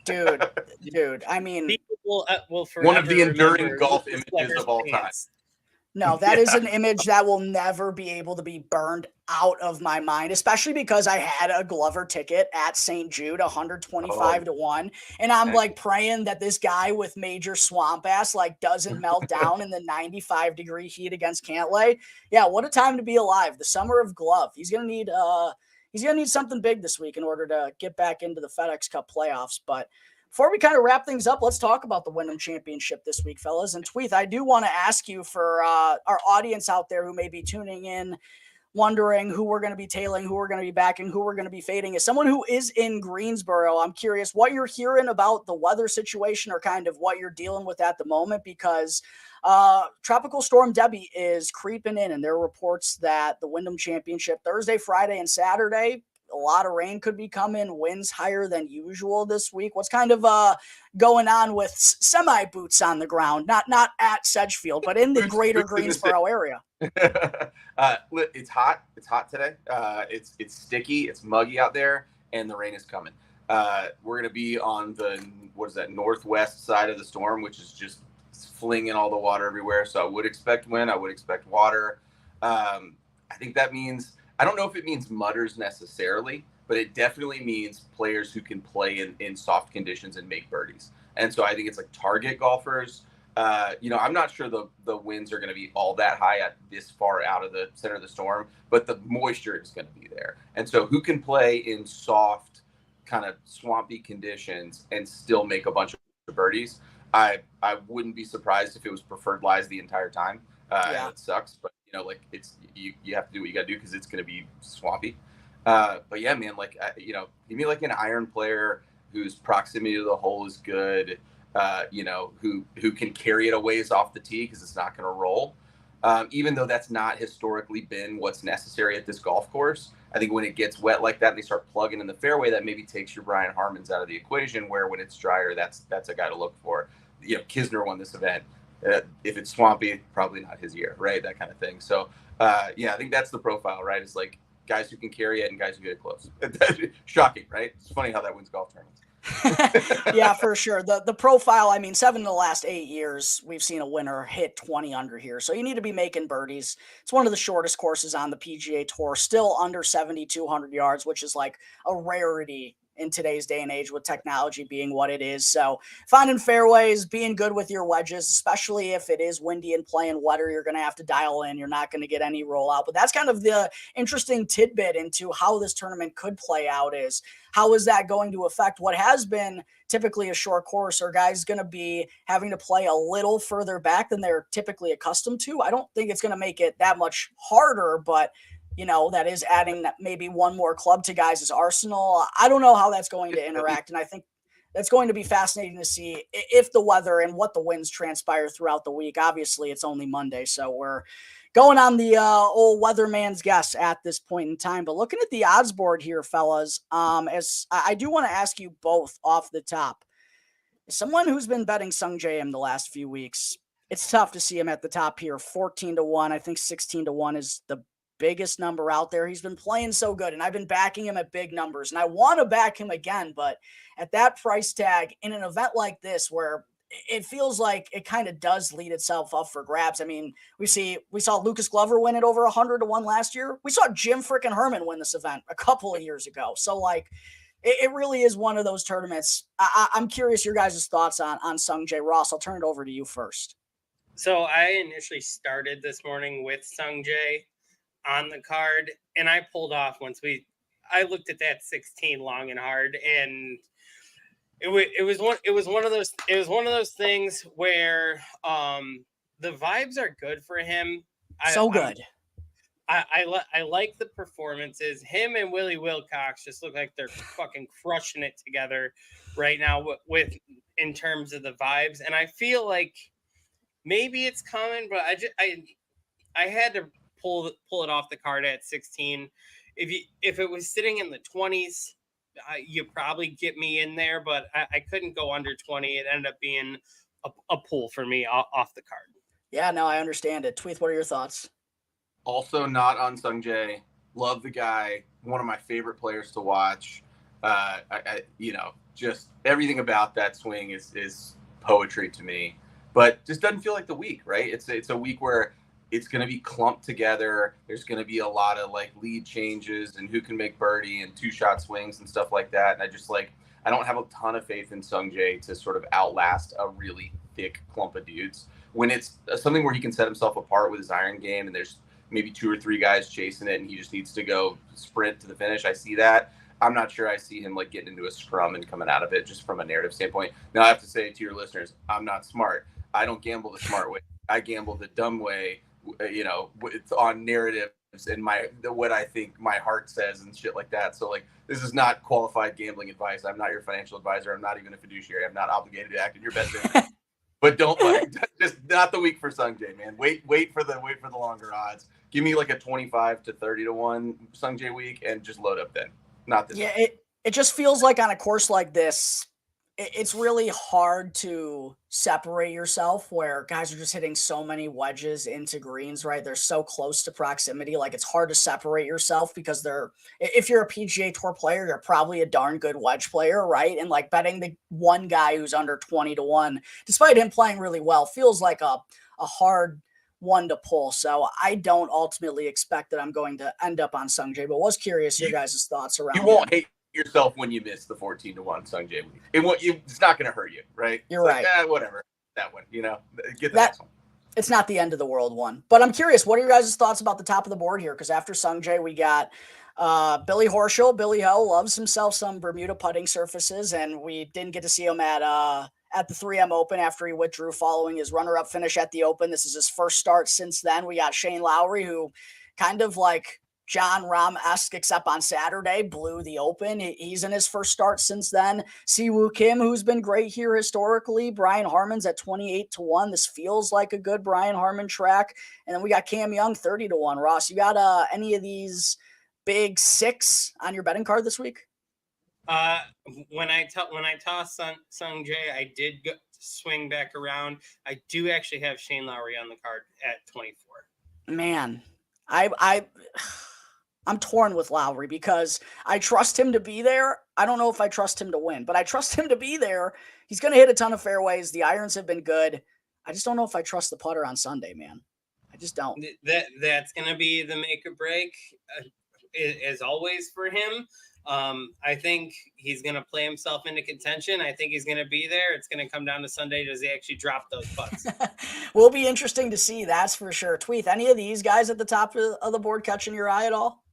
Dude, I mean, people will one of the enduring golf Lucas images of all time. No, that is an image that will never be able to be burned out of my mind, especially because I had a Glover ticket at St. Jude, 125 to 1. And I'm like praying that this guy with major swamp ass like doesn't melt down in the 95-degree heat against Cantlay. Yeah, what a time to be alive. The summer of glove. He's gonna need something big this week in order to get back into the FedExCup playoffs. But before we kind of wrap things up, let's talk about the Wyndham Championship this week, fellas. And Tweeth, I do want to ask you for our audience out there who may be tuning in, wondering who we're going to be tailing, who we're going to be backing, who we're going to be fading. As someone who is in Greensboro, I'm curious what you're hearing about the weather situation or kind of what you're dealing with at the moment, because Tropical Storm Debbie is creeping in, and there are reports that the Wyndham Championship Thursday, Friday, and Saturday, a lot of rain could be coming, winds higher than usual this week. What's kind of going on with semi boots on the ground, not at Sedgefield, but in the greater Greensboro area? It's hot. It's hot today. It's sticky. It's muggy out there, and the rain is coming. We're going to be on the, northwest side of the storm, which is just flinging all the water everywhere. So I would expect wind. I would expect water. I think that means, I don't know if it means mutters necessarily, but it definitely means players who can play in soft conditions and make birdies. And so I think it's like target golfers. I'm not sure the winds are going to be all that high at this far out of the center of the storm, but the moisture is going to be there. And so who can play in soft, kind of swampy conditions and still make a bunch of birdies? I wouldn't be surprised if it was preferred lies the entire time. It sucks, but it's you have to do what you got to do because it's going to be swampy. But yeah, man, give me like an iron player whose proximity to the hole is good. Who can carry it a ways off the tee because it's not going to roll. Even though that's not historically been what's necessary at this golf course. I think when it gets wet like that and they start plugging in the fairway, that maybe takes your Brian Harmons out of the equation, where when it's drier, that's a guy to look for. Kisner won this event. If it's swampy, probably not his year, right? That kind of thing. So, I think that's the profile, right? It's like guys who can carry it and guys who get it close. Shocking, right? It's funny how that wins golf tournaments. Yeah, for sure. The profile, 7 of the last 8 years, we've seen a winner hit 20 under here. So you need to be making birdies. It's one of the shortest courses on the PGA Tour, still under 7,200 yards, which is like a rarity in today's day and age with technology being what it is. So finding fairways, being good with your wedges, especially if it is windy and playing wetter, you're going to have to dial in. You're not going to get any rollout. But that's kind of the interesting tidbit into how this tournament could play out, is how is that going to affect what has been typically a short course? Are guys going to be having to play a little further back than they're typically accustomed to? I don't think it's going to make it that much harder, but that is adding maybe one more club to guys' arsenal. I don't know how that's going to interact. And I think that's going to be fascinating to see if the weather and what the winds transpire throughout the week. Obviously, it's only Monday, so we're going on the old weatherman's guess at this point in time. But looking at the odds board here, fellas, as I do want to ask you both off the top, as someone who's been betting Sungjae in the last few weeks, it's tough to see him at the top here. 14 to 1. I think 16 to 1 is the biggest number out there. He's been playing so good, and I've been backing him at big numbers, and I want to back him again, but at that price tag in an event like this where it feels like it kind of does lead itself up for grabs. We saw Lucas Glover win it over 100 to 1 last year. We saw Jim frickin' Herman win this event a couple of years ago. So it really is one of those tournaments. I'm curious your guys' thoughts on Sungjae. Ross, I'll turn it over to you first. So I initially started this morning with Sungjae on the card, and I pulled off once I looked at that 16 long and hard, and it was one of those things where the vibes are good for him. Good. I like the performances. Him and Willie Wilcox just look like they're fucking crushing it together right now with in terms of the vibes, and I feel like maybe it's coming, but I had to pull it off the card at 16. If it was sitting in the 20s, you probably get me in there, but I couldn't go under 20. It ended up being a pull for me off the card. Yeah, no, I understand it. Tweeth, what are your thoughts? Also not on Sungjae. Love the guy. One of my favorite players to watch. Just everything about that swing is poetry to me. But just doesn't feel like the week, right? It's a week where it's going to be clumped together. There's going to be a lot of like lead changes and who can make birdie and 2-shot swings and stuff like that. And I just I don't have a ton of faith in Sungjae to sort of outlast a really thick clump of dudes. When it's something where he can set himself apart with his iron game and there's maybe 2 or 3 guys chasing it and he just needs to go sprint to the finish, I see that. I'm not sure I see him like getting into a scrum and coming out of it just from a narrative standpoint. Now I have to say to your listeners, I'm not smart. I don't gamble the smart way. I gamble the dumb way, it's on narratives and what I think my heart says and shit like that. So like, this is not qualified gambling advice. I'm not your financial advisor. I'm not even a fiduciary. I'm not obligated to act in your best interest. But don't just not the week for Sungjae, man. Wait for the longer odds. Give me like a 25 to 30 to 1 Sungjae week and just load up then. Not this. Yeah, it just feels like on a course like this, it's really hard to separate yourself where guys are just hitting so many wedges into greens, right? They're so close to proximity. Like it's hard to separate yourself because if you're a PGA Tour player, you're probably a darn good wedge player, right? And like betting the one guy who's under 20 to 1, despite him playing really well, feels like a hard one to pull. So I don't ultimately expect that I'm going to end up on Sungjae, but was curious your guys' thoughts around You won't hate yourself when you miss the 14 to 1 Sungjae week. It's not going to hurt you, right? You're right. Like, whatever. That one, get the next one. It's not the end of the world one. But I'm curious, what are your guys' thoughts about the top of the board here? Because after Sungjae, we got Billy Horschel. Billy Ho loves himself some Bermuda putting surfaces, and we didn't get to see him at the 3M Open after he withdrew following his runner-up finish at the Open. This is his first start since then. We got Shane Lowry, who kind of like Jon Rahm-esque, except on Saturday, blew the Open. He's in his first start since then. Siwoo Kim, who's been great here historically. Brian Harmon's at 28 to 1. This feels like a good Brian Harmon track. And then we got Cam Young 30 to 1. Ross, you got any of these big 6 on your betting card this week? When I tossed Sungjae, I did swing back around. I do actually have Shane Lowry on the card at 24. Man, I'm torn with Lowry because I trust him to be there. I don't know if I trust him to win, but I trust him to be there. He's going to hit a ton of fairways. The irons have been good. I just don't know if I trust the putter on Sunday, man. I just don't. That's going to be the make or break, as always for him. I think he's going to play himself into contention. I think he's going to be there. It's going to come down to Sunday. Does he actually drop those putts? Will be interesting to see. That's for sure. Tweeth, any of these guys at the top of the board catching your eye at all?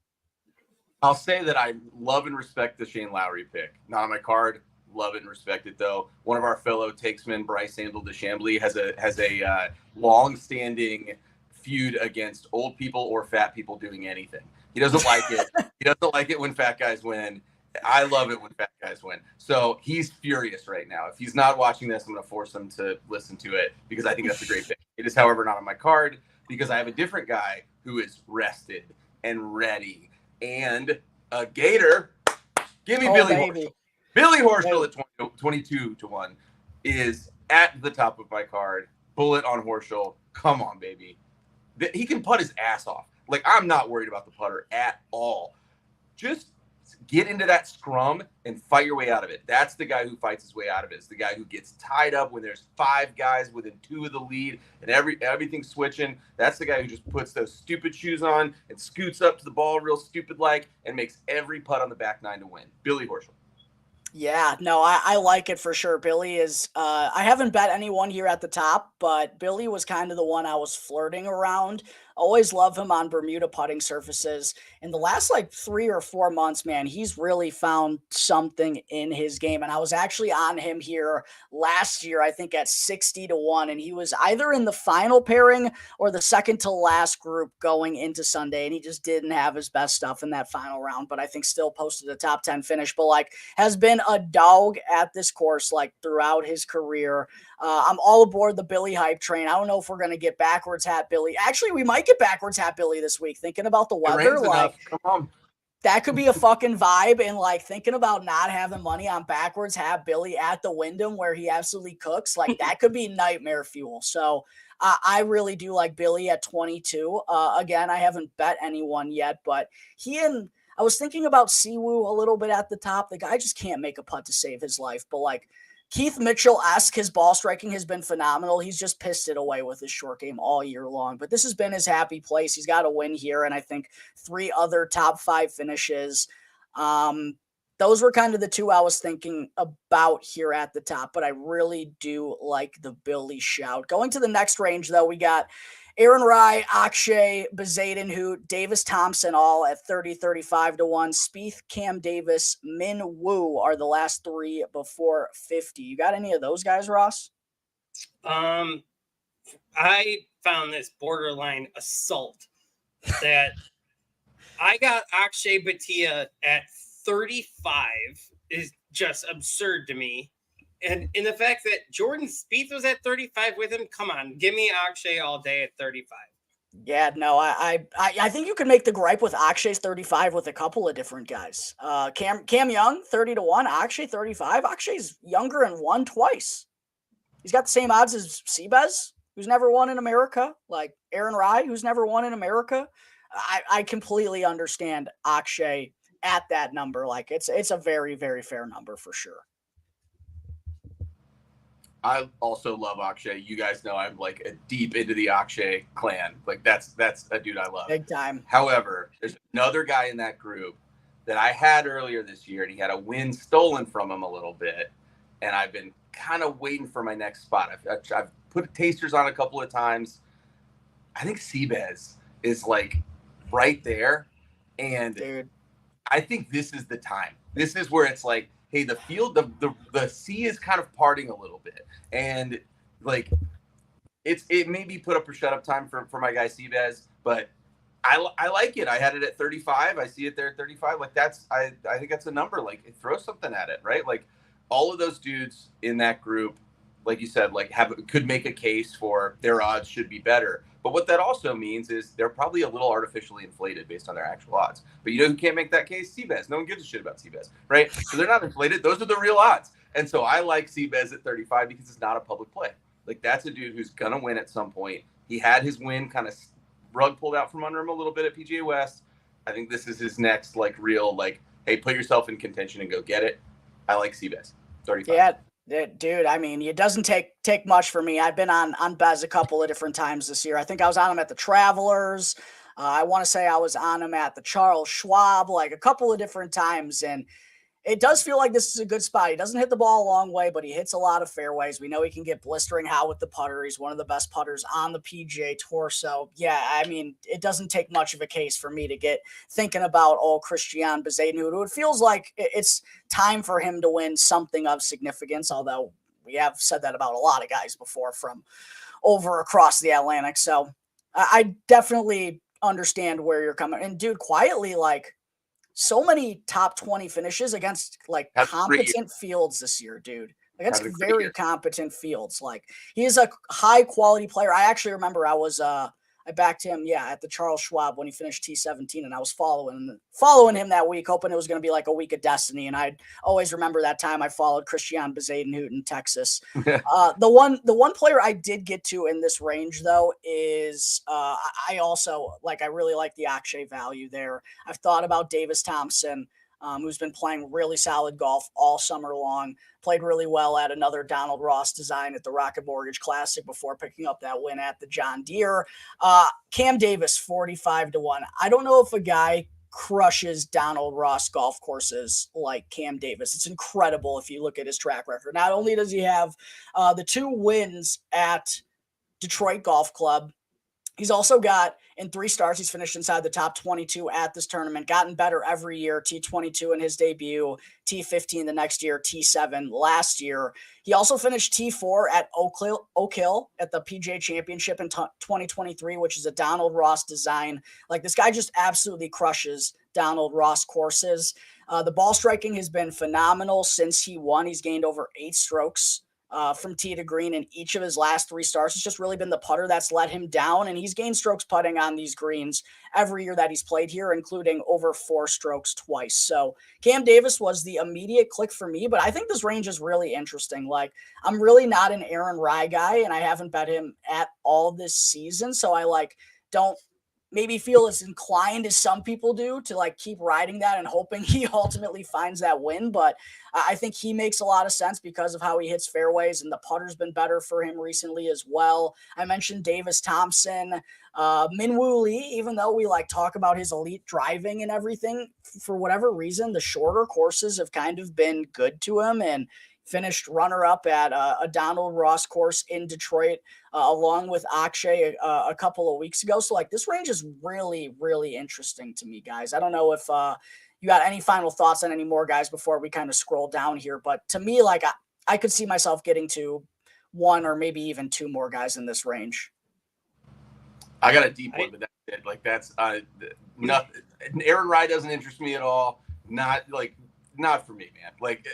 I'll say that I love and respect the Shane Lowry pick. Not on my card. Love it and respect it, though. One of our fellow Takesmen, Bryce Sandel de Chambly, has a long-standing feud against old people or fat people doing anything. He doesn't like it. He doesn't like it when fat guys win. I love it when fat guys win. So he's furious right now. If he's not watching this, I'm going to force him to listen to it because I think that's a great pick. It is, however, not on my card because I have a different guy who is rested and ready and a Gator. Give me Billy Horschel. Billy Horschel at 22 to 1 is at the top of my card. Bullet on Horschel. Come on, baby. He can putt his ass off. Like, I'm not worried about the putter at all. Just get into that scrum and fight your way out of it. That's the guy who fights his way out of it. It's the guy who gets tied up when there's 5 guys within 2 of the lead and everything's switching. That's the guy who just puts those stupid shoes on and scoots up to the ball real stupid-like and makes every putt on the back 9 to win. Billy Horschel. Yeah, no, I like it for sure. Billy is, I haven't bet anyone here at the top, but Billy was kind of the one I was flirting around. Always love him on Bermuda putting surfaces. In the last 3 or 4 months, man, he's really found something in his game. And I was actually on him here last year, I think at 60 to 1. And he was either in the final pairing or the second to last group going into Sunday. And he just didn't have his best stuff in that final round, but I think still posted a top 10 finish, but has been a dog at this course throughout his career. I'm all aboard the Billy hype train. I don't know if we're going to get backwards hat Billy. Actually, we might get backwards hat Billy this week. Thinking about the weather, come on. That could be a fucking vibe. And thinking about not having money on backwards hat Billy at the Wyndham where he absolutely cooks, that could be nightmare fuel. So I really do like Billy at 22. Again, I haven't bet anyone yet, but I was thinking about Siwoo a little bit at the top. The guy just can't make a putt to save his life, but Keith Mitchell-esque. His ball striking has been phenomenal. He's just pissed it away with his short game all year long. But this has been his happy place. He's got a win here, and I think 3 other top 5 finishes. Those were kind of the 2 I was thinking about here at the top, but I really do like the Billy shout. Going to the next range, though, we got Aaron Rai, Akshay, Bezadenhout, Davis Thompson all at 30, 35 to 1. Spieth, Cam Davis, Min Woo are the last 3 before 50. You got any of those guys, Ross? I found this borderline assault that I got Akshay Bhatia at 35 is just absurd to me. And in the fact that Jordan Spieth was at 35 with him, come on, give me Akshay all day at 35. Yeah, no, I think you could make the gripe with Akshay's 35 with a couple of different guys. Cam Young, 30 to 1, Akshay 35. Akshay's younger and won twice. He's got the same odds as Seabez, who's never won in America, like Aaron Rai, who's never won in America. I completely understand Akshay at that number. Like it's a very, very fair number for sure. I also love Akshay. You guys know I'm like deep into the Akshay clan. Like that's a dude I love. Big time. However, there's another guy in that group that I had earlier this year, and he had a win stolen from him a little bit. And I've been kind of waiting for my next spot. I've put tasters on a couple of times. I think Seabez is like right there. And dude, I think this is the time. This is where it's like, hey, the field, the sea is kind of parting a little bit. And like, it maybe put up or shut up time for my guy Seabez, but I like it. I had it at 35. I see it there at 35. Like I think that's a number. Like throw something at it, right? Like all of those dudes in that group, like you said, like could make a case for their odds should be better. But what that also means is they're probably a little artificially inflated based on their actual odds. But you know who can't make that case? Seabez. No one gives a shit about Seabez, right? So they're not inflated. Those are the real odds. And so I like Seabez at 35 because it's not a public play. Like that's a dude who's going to win at some point. He had his win kind of rug pulled out from under him a little bit at PGA West. I think this is his next like real like, hey, put yourself in contention and go get it. I like Seabez. 35. Yeah. Dude, I mean, it doesn't take much for me. I've been on Bez a couple of different times this year. I think I was on him at the Travelers. I want to say I was on him at the Charles Schwab, like a couple of different times. And it does feel like this is a good spot. He doesn't hit the ball a long way, but he hits a lot of fairways. We know he can get blistering hot with the putter. He's one of the best putters on the PGA Tour. So, yeah, I mean, it doesn't take much of a case for me to get thinking about Christian Bezadenhout. It feels like it's time for him to win something of significance, although we have said that about a lot of guys before from over across the Atlantic. So I definitely understand where you're coming. And, dude, quietly, like, so many top 20 finishes against like competent fields this year, dude. Against very competent fields. Like he is a high quality player. I actually remember I backed him, at the Charles Schwab when he finished T17, and I was following him that week, hoping it was going to be like a week of destiny. And I'd always remember that time I followed Christian Bezadenhout in Texas. The one player I did get to in this range though is I also I really like the Akshay value there. I've thought about Davis Thompson, who's been playing really solid golf all summer long, played really well at another Donald Ross design at the Rocket Mortgage Classic before picking up that win at the John Deere. Cam Davis, 45 to 1. I don't know if a guy crushes Donald Ross golf courses like Cam Davis. It's incredible if you look at his track record. Not only does he have the 2 wins at Detroit Golf Club, he's also got, in 3 starts, he's finished inside the top 22 at this tournament, gotten better every year, T22 in his debut, T15 the next year, T7 last year. He also finished T4 at Oak Hill at the PGA Championship in 2023, which is a Donald Ross design. Like, this guy just absolutely crushes Donald Ross courses. The ball striking has been phenomenal since he won. He's gained over 8 strokes from tee to green in each of his last 3 starts. It's just really been the putter that's let him down, and he's gained strokes putting on these greens every year that he's played here, including over 4 strokes twice. So Cam Davis was the immediate click for me, but I think this range is really interesting. Like, I'm really not an Aaron Rai guy, and I haven't bet him at all this season, so I don't maybe feel as inclined as some people do to like keep riding that and hoping he ultimately finds that win. But I think he makes a lot of sense because of how he hits fairways, and the putter's been better for him recently as well. I mentioned Davis Thompson, Minwoo Lee, even though we like talk about his elite driving and everything, for whatever reason, the shorter courses have kind of been good to him, and finished runner-up at a Donald Ross course in Detroit, along with Akshay a couple of weeks ago. So, like, this range is really, really interesting to me, guys. I don't know if you got any final thoughts on any more guys before we kind of scroll down here. But to me, like, I could see myself getting to one or maybe even two more guys in this range. I got a deep one, but that's it. Like, that's nothing. Aaron Rye doesn't interest me at all. Not for me, man. Like,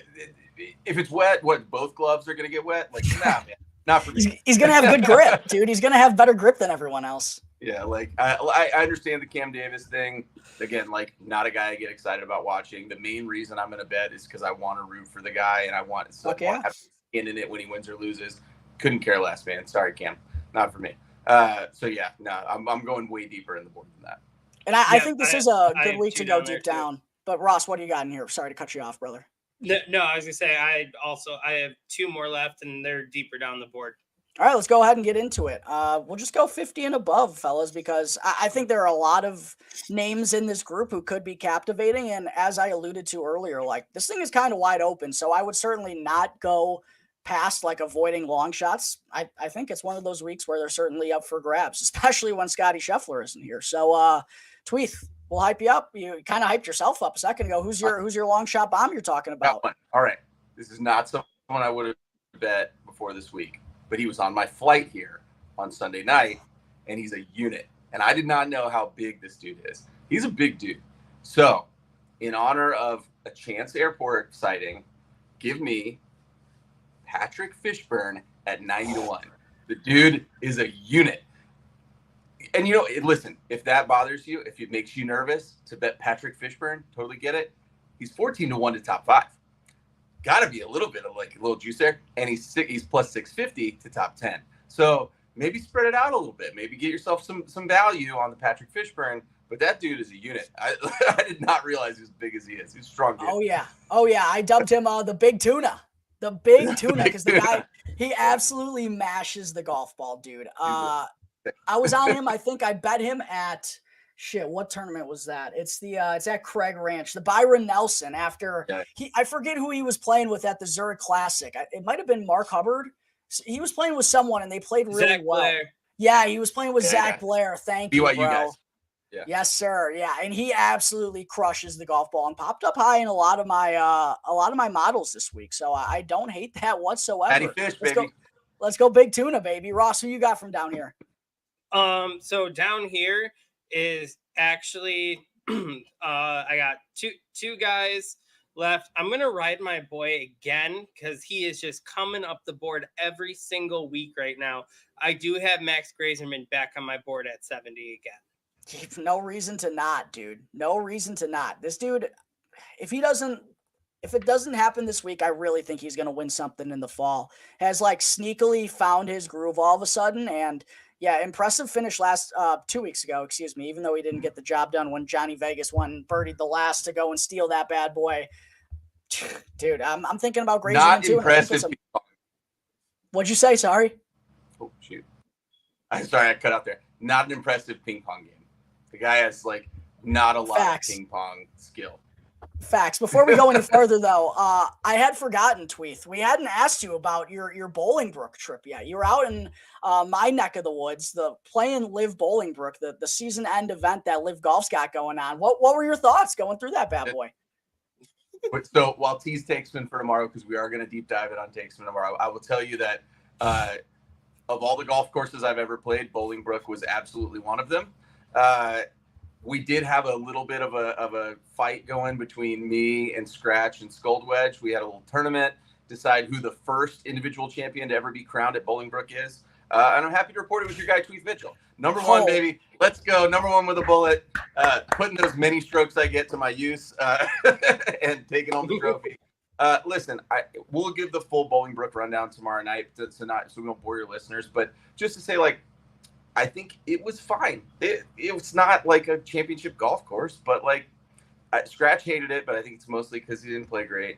if it's wet, what, both gloves are going to get wet? Like, nah, man, not for me. He's going to have good grip, dude. He's going to have better grip than everyone else. Yeah, like, I understand the Cam Davis thing. Again, like, not a guy I get excited about watching. The main reason I'm going to bet is because I want to root for the guy, and I want to have skin in it when he wins or loses. Couldn't care less, man. Sorry, Cam. Not for me. So, yeah, no, I'm going way deeper in the board than that. And I think this is a good week to go deep down. But, Ross, what do you got in here? Sorry to cut you off, brother. No, I was gonna say I have two more left, and they're deeper down the board. All right, let's go ahead and get into it. We'll just go 50 and above, fellas, because I think there are a lot of names in this group who could be captivating. And as I alluded to earlier, like, this thing is kind of wide open. So I would certainly not go past like avoiding long shots. I think it's one of those weeks where they're certainly up for grabs, especially when Scottie Scheffler isn't here. So Tweeth, we'll hype you up. You kind of hyped yourself up a second ago. Who's your long shot bomb you're talking about? All right. This is not someone I would have bet before this week, but he was on my flight here on Sunday night, and he's a unit. And I did not know how big this dude is. He's a big dude. So, in honor of a Chance Airport sighting, give me Patrick Fishburne at 90-1. The dude is a unit. And, listen, if that bothers you, if it makes you nervous to bet Patrick Fishburne, totally get it. He's 14-1 to top 5. Got to be a little bit of like a little juice there. And he's plus 650 to top 10. So maybe spread it out a little bit. Maybe get yourself some value on the Patrick Fishburne. But that dude is a unit. I did not realize he's as big as he is. He's a strong dude. Oh, yeah. I dubbed him the big tuna. The big tuna, because the guy, he absolutely mashes the golf ball, dude. I was on him. I think I bet him at what tournament was that? It's at Craig Ranch, the Byron Nelson. After I forget who he was playing with at the Zurich Classic. It might have been Mark Hubbard. He was playing with someone, and they played really Zach well. Blair. Yeah, he was playing with Zach Blair. Thank you, BYU bro. Guys. Yeah. Yes, sir. Yeah, and he absolutely crushes the golf ball and popped up high in a lot of my models this week. So I don't hate that whatsoever. Patty Fish, baby. Let's go big tuna, baby. Ross, who you got from down here? So down here is actually I got two guys left. I'm gonna ride my boy again because he is just coming up the board every single week right now. I do have Max Grazerman back on my board at 70 again. No reason to not, dude. No reason to not. This dude, if it doesn't happen this week, I really think he's going to win something in the fall. Has like sneakily found his groove all of a sudden. And yeah, impressive finish 2 weeks ago, excuse me, even though he didn't get the job done when Johnny Vegas went and birdied the last to go and steal that bad boy. Dude, I'm thinking about Grayson Not too. Impressive. What'd you say? Sorry. Oh, shoot. I'm sorry, I cut out there. Not an impressive ping pong game. The guy has like not a lot of ping pong skill. Facts. Before we go any further, though, I had forgotten, Tweeth. We hadn't asked you about your Bolingbrook trip yet. You were out in my neck of the woods, playing Live Bolingbrook, the season end event that Live Golf's got going on. What were your thoughts going through that bad boy? So while tease Takesmen for tomorrow, because we are going to deep dive it on Takesmen tomorrow, I will tell you that of all the golf courses I've ever played, Bolingbrook was absolutely one of them. We did have a little bit of a fight going between me and Scratch and Scold Wedge. We had a little tournament, decide who the first individual champion to ever be crowned at Bolingbrook is. And I'm happy to report it with your guy, Tweeth Mitchell. Number one, baby. Let's go. Number one with a bullet. Putting those many strokes I get to my use and taking home the trophy. Listen, we'll give the full Bolingbrook rundown tomorrow night so we don't bore your listeners. But just to say, like, I think it was fine. It was not like a championship golf course, but like Scratch hated it, but I think it's mostly because he didn't play great.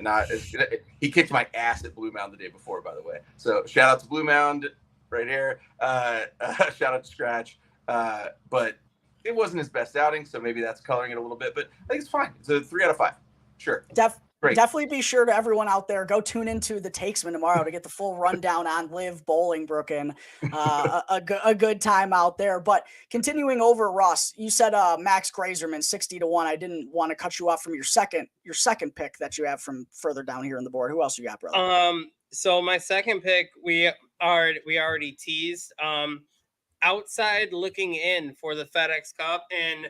Not as good. He kicked my ass at Blue Mound the day before, by the way. So shout out to Blue Mound right here. Shout out to Scratch. But it wasn't his best outing, so maybe that's coloring it a little bit. But I think it's fine. It's a 3 out of 5. Sure. Great. Definitely be sure to everyone out there, go tune into the Takesmen tomorrow to get the full rundown on Liv Bolingbrook and a good time out there. But continuing over, Ross, you said Max Grazerman 60-1. I didn't want to cut you off from your second pick that you have from further down here on the board. Who else you got, brother? So my second pick, we already teased. Outside looking in for the FedEx Cup, and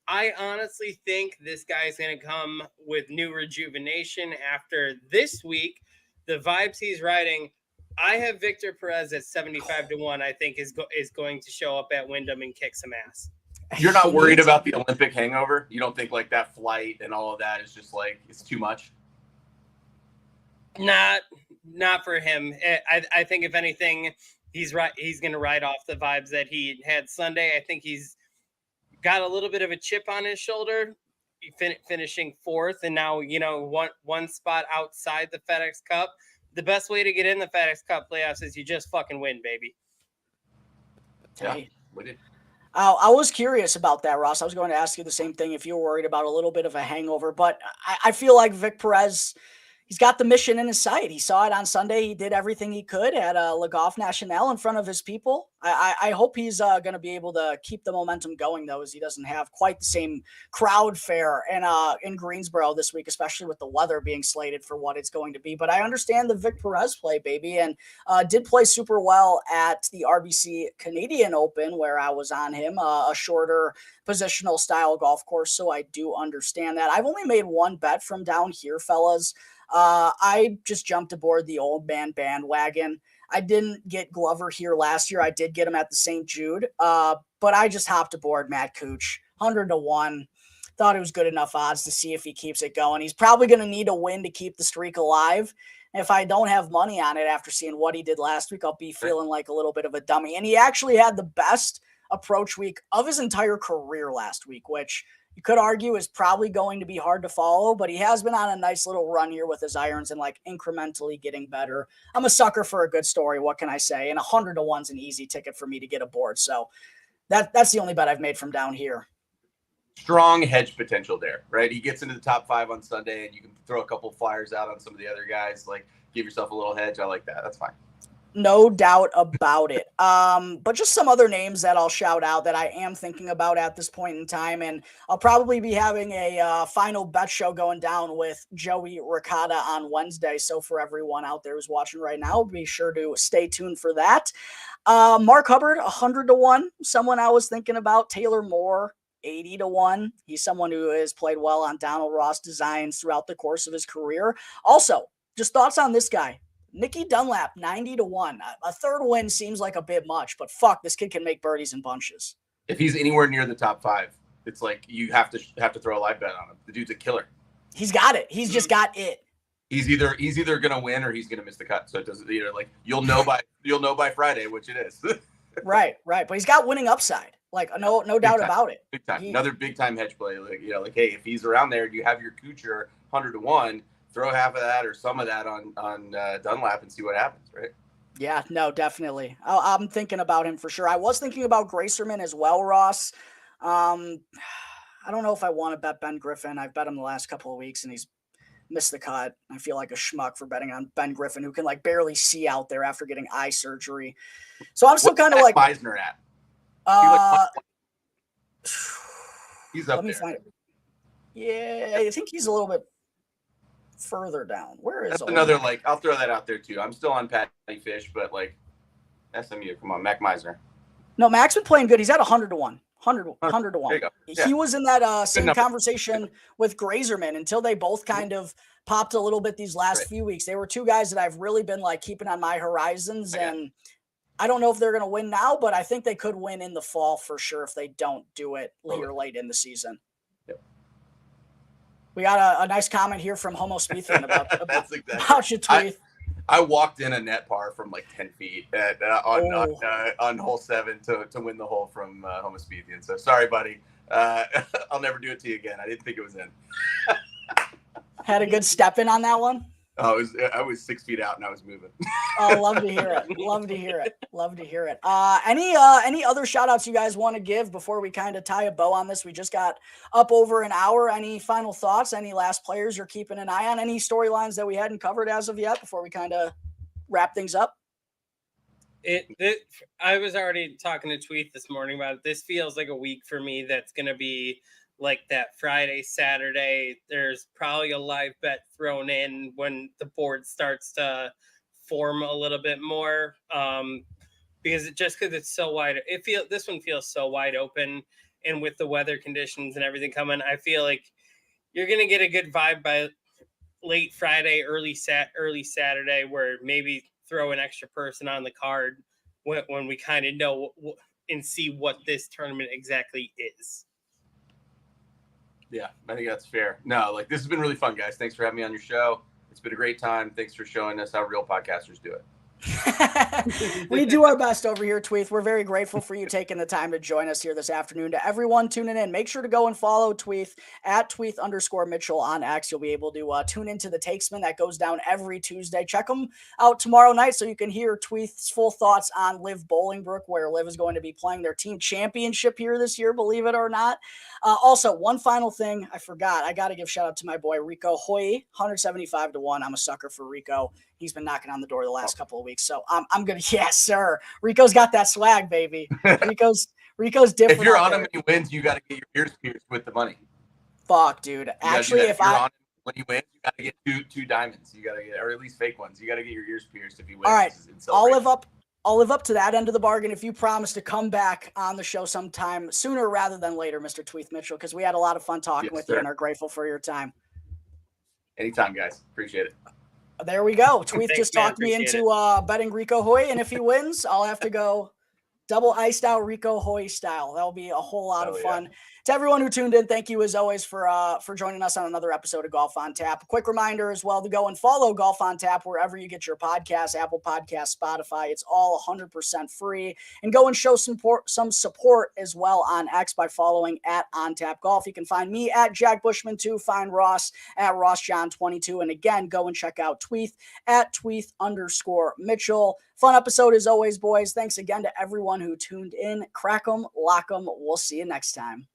I honestly think this guy's going to come with new rejuvenation after this week. The vibes he's riding, I have Victor Perez at 75-1. I think is going to show up at Wyndham and kick some ass. You're not worried about the Olympic hangover? You don't think like that flight and all of that is just like it's too much? Not for him. I think if anything, he's right. He's going to ride off the vibes that he had Sunday. I think he's got a little bit of a chip on his shoulder, finishing 4th, and now one spot outside the FedEx Cup. The best way to get in the FedEx Cup playoffs is you just fucking win, baby. Yeah, we did. I was curious about that, Ross. I was going to ask you the same thing if you were worried about a little bit of a hangover, but I feel like Vic Perez, he's got the mission in his sight. He saw it on Sunday. He did everything he could at Le Golf National in front of his people. I hope he's going to be able to keep the momentum going, though, as he doesn't have quite the same crowd fare in Greensboro this week, especially with the weather being slated for what it's going to be. But I understand the Vic Perez play, baby, and did play super well at the RBC Canadian Open, where I was on him, a shorter positional style golf course, so I do understand that. I've only made one bet from down here, fellas. I just jumped aboard the old man bandwagon. I didn't get Glover here last year. I did get him at the St. Jude, but I just hopped aboard Matt Cooch, 100-1. Thought it was good enough odds to see if he keeps it going. He's probably going to need a win to keep the streak alive. And if I don't have money on it after seeing what he did last week, I'll be feeling like a little bit of a dummy. And he actually had the best approach week of his entire career last week, which you could argue is probably going to be hard to follow, but he has been on a nice little run here with his irons and like incrementally getting better. I'm a sucker for a good story. What can I say? And 100-1's an easy ticket for me to get aboard. So that's the only bet I've made from down here. Strong hedge potential there, right? He gets into the top 5 on Sunday and you can throw a couple flyers out on some of the other guys, like give yourself a little hedge. I like that. That's fine. No doubt about it. But just some other names that I'll shout out that I am thinking about at this point in time. And I'll probably be having a final bet show going down with Joey Ricotta on Wednesday. So for everyone out there who's watching right now, be sure to stay tuned for that. Mark Hubbard, 100-1. Someone I was thinking about. Taylor Moore, 80-1. He's someone who has played well on Donald Ross designs throughout the course of his career. Also, just thoughts on this guy. Nicky Dunlap, 90-1. A third win seems like a bit much, but fuck, this kid can make birdies in bunches. If he's anywhere near the top 5, it's like you have to throw a live bet on him. The dude's a killer. He's got it. He's just got it. He's either gonna win or he's gonna miss the cut. So it doesn't like you'll know by Friday which it is. Right. But he's got winning upside. Like no doubt about it. Big time. Another big time hedge play. Like hey, if he's around there, you have your Kuchar 100-1. Throw half of that or some of that on Dunlap and see what happens, right? Yeah, no, definitely. I'm thinking about him for sure. I was thinking about Gracerman as well, Ross. I don't know if I want to bet Ben Griffin. I've bet him the last couple of weeks, and he's missed the cut. I feel like a schmuck for betting on Ben Griffin, who can like barely see out there after getting eye surgery. So I'm still kind of like Meisner at. He's up let me there. find it. Yeah, I think he's a little bit further down. Where is that's another like I'll throw that out there too. I'm still on Patty Fish, but like SMU, come on, Mac Meisner. No, Mac's been playing good. He's at 100-1. 100-1. There you go. Yeah. He was in that same conversation with Grazerman until they both kind of popped a little bit these last few weeks. They were two guys that I've really been like keeping on my horizons, and I don't know if they're going to win now, but I think they could win in the fall for sure if they don't do it late in the season. We got a nice comment here from Homo Speethan about you, Tweeth. I walked in a net par from like 10 feet on hole 7 to win the hole from Homo Spiethian. So sorry, buddy. I'll never do it to you again. I didn't think it was in. Had a good step in on that one. Oh, I was 6 feet out and I was moving. Oh, love to hear it. Love to hear it. Love to hear it. Any other shout outs you guys want to give before we kind of tie a bow on this? We just got up over an hour. Any final thoughts? Any last players you're keeping an eye on? Any storylines that we hadn't covered as of yet before we kind of wrap things up? I was already talking to Tweeth this morning about it. This feels like a week for me that's going to be like that Friday, Saturday. There's probably a live bet thrown in when the board starts to form a little bit more, because it's so wide. This one feels so wide open, and with the weather conditions and everything coming, I feel like you're going to get a good vibe by late Friday, early Saturday, where maybe throw an extra person on the card when we kind of know and see what this tournament exactly is. Yeah, I think that's fair. No, like this has been really fun, guys. Thanks for having me on your show. It's been a great time. Thanks for showing us how real podcasters do it. We do our best over here, Tweeth. We're very grateful for you taking the time to join us here this afternoon. To everyone tuning in, make sure to go and follow Tweeth at Tweeth_Mitchell on X. You'll be able to tune into the Takesmen that goes down every Tuesday. Check them out tomorrow night so you can hear Tweeth's full thoughts on Liv Bolingbrook, where Liv is going to be playing their team championship here this year, believe it or not. Also, one final thing I forgot. I got to give shout out to my boy Rico Hoy, 175 to 1. I'm a sucker for Rico. He's been knocking on the door the last couple of weeks. So I'm going to, yes, sir. Rico's got that swag, baby. Rico's different. If you're on him and he wins, you got to get your ears pierced with the money. Fuck, dude. Actually, if you're on him, when he wins, you got to get two diamonds. You got to get, or at least fake ones. You got to get your ears pierced if he wins. All right. I'll live up to that end of the bargain if you promise to come back on the show sometime sooner rather than later, Mr. Tweeth Mitchell, because we had a lot of fun talking with you and are grateful for your time. Anytime, guys. Appreciate it. There we go. Tweeth just talked me into betting Rico Hoy, and if he wins, I'll have to go double iced out Rico Hoy style. That'll be a whole lot of fun. Yeah. To everyone who tuned in, thank you as always for joining us on another episode of Golf on Tap. A quick reminder as well to go and follow Golf on Tap wherever you get your podcasts, Apple Podcasts, Spotify. It's all 100% free. And go and show some support as well on X by following at On Tap Golf. You can find me at Jack Bushman 2, find Ross at RossJohn22. And again, go and check out Tweeth at Tweeth_Mitchell. Fun episode as always, boys. Thanks again to everyone who tuned in. Crack 'em, lock 'em. We'll see you next time.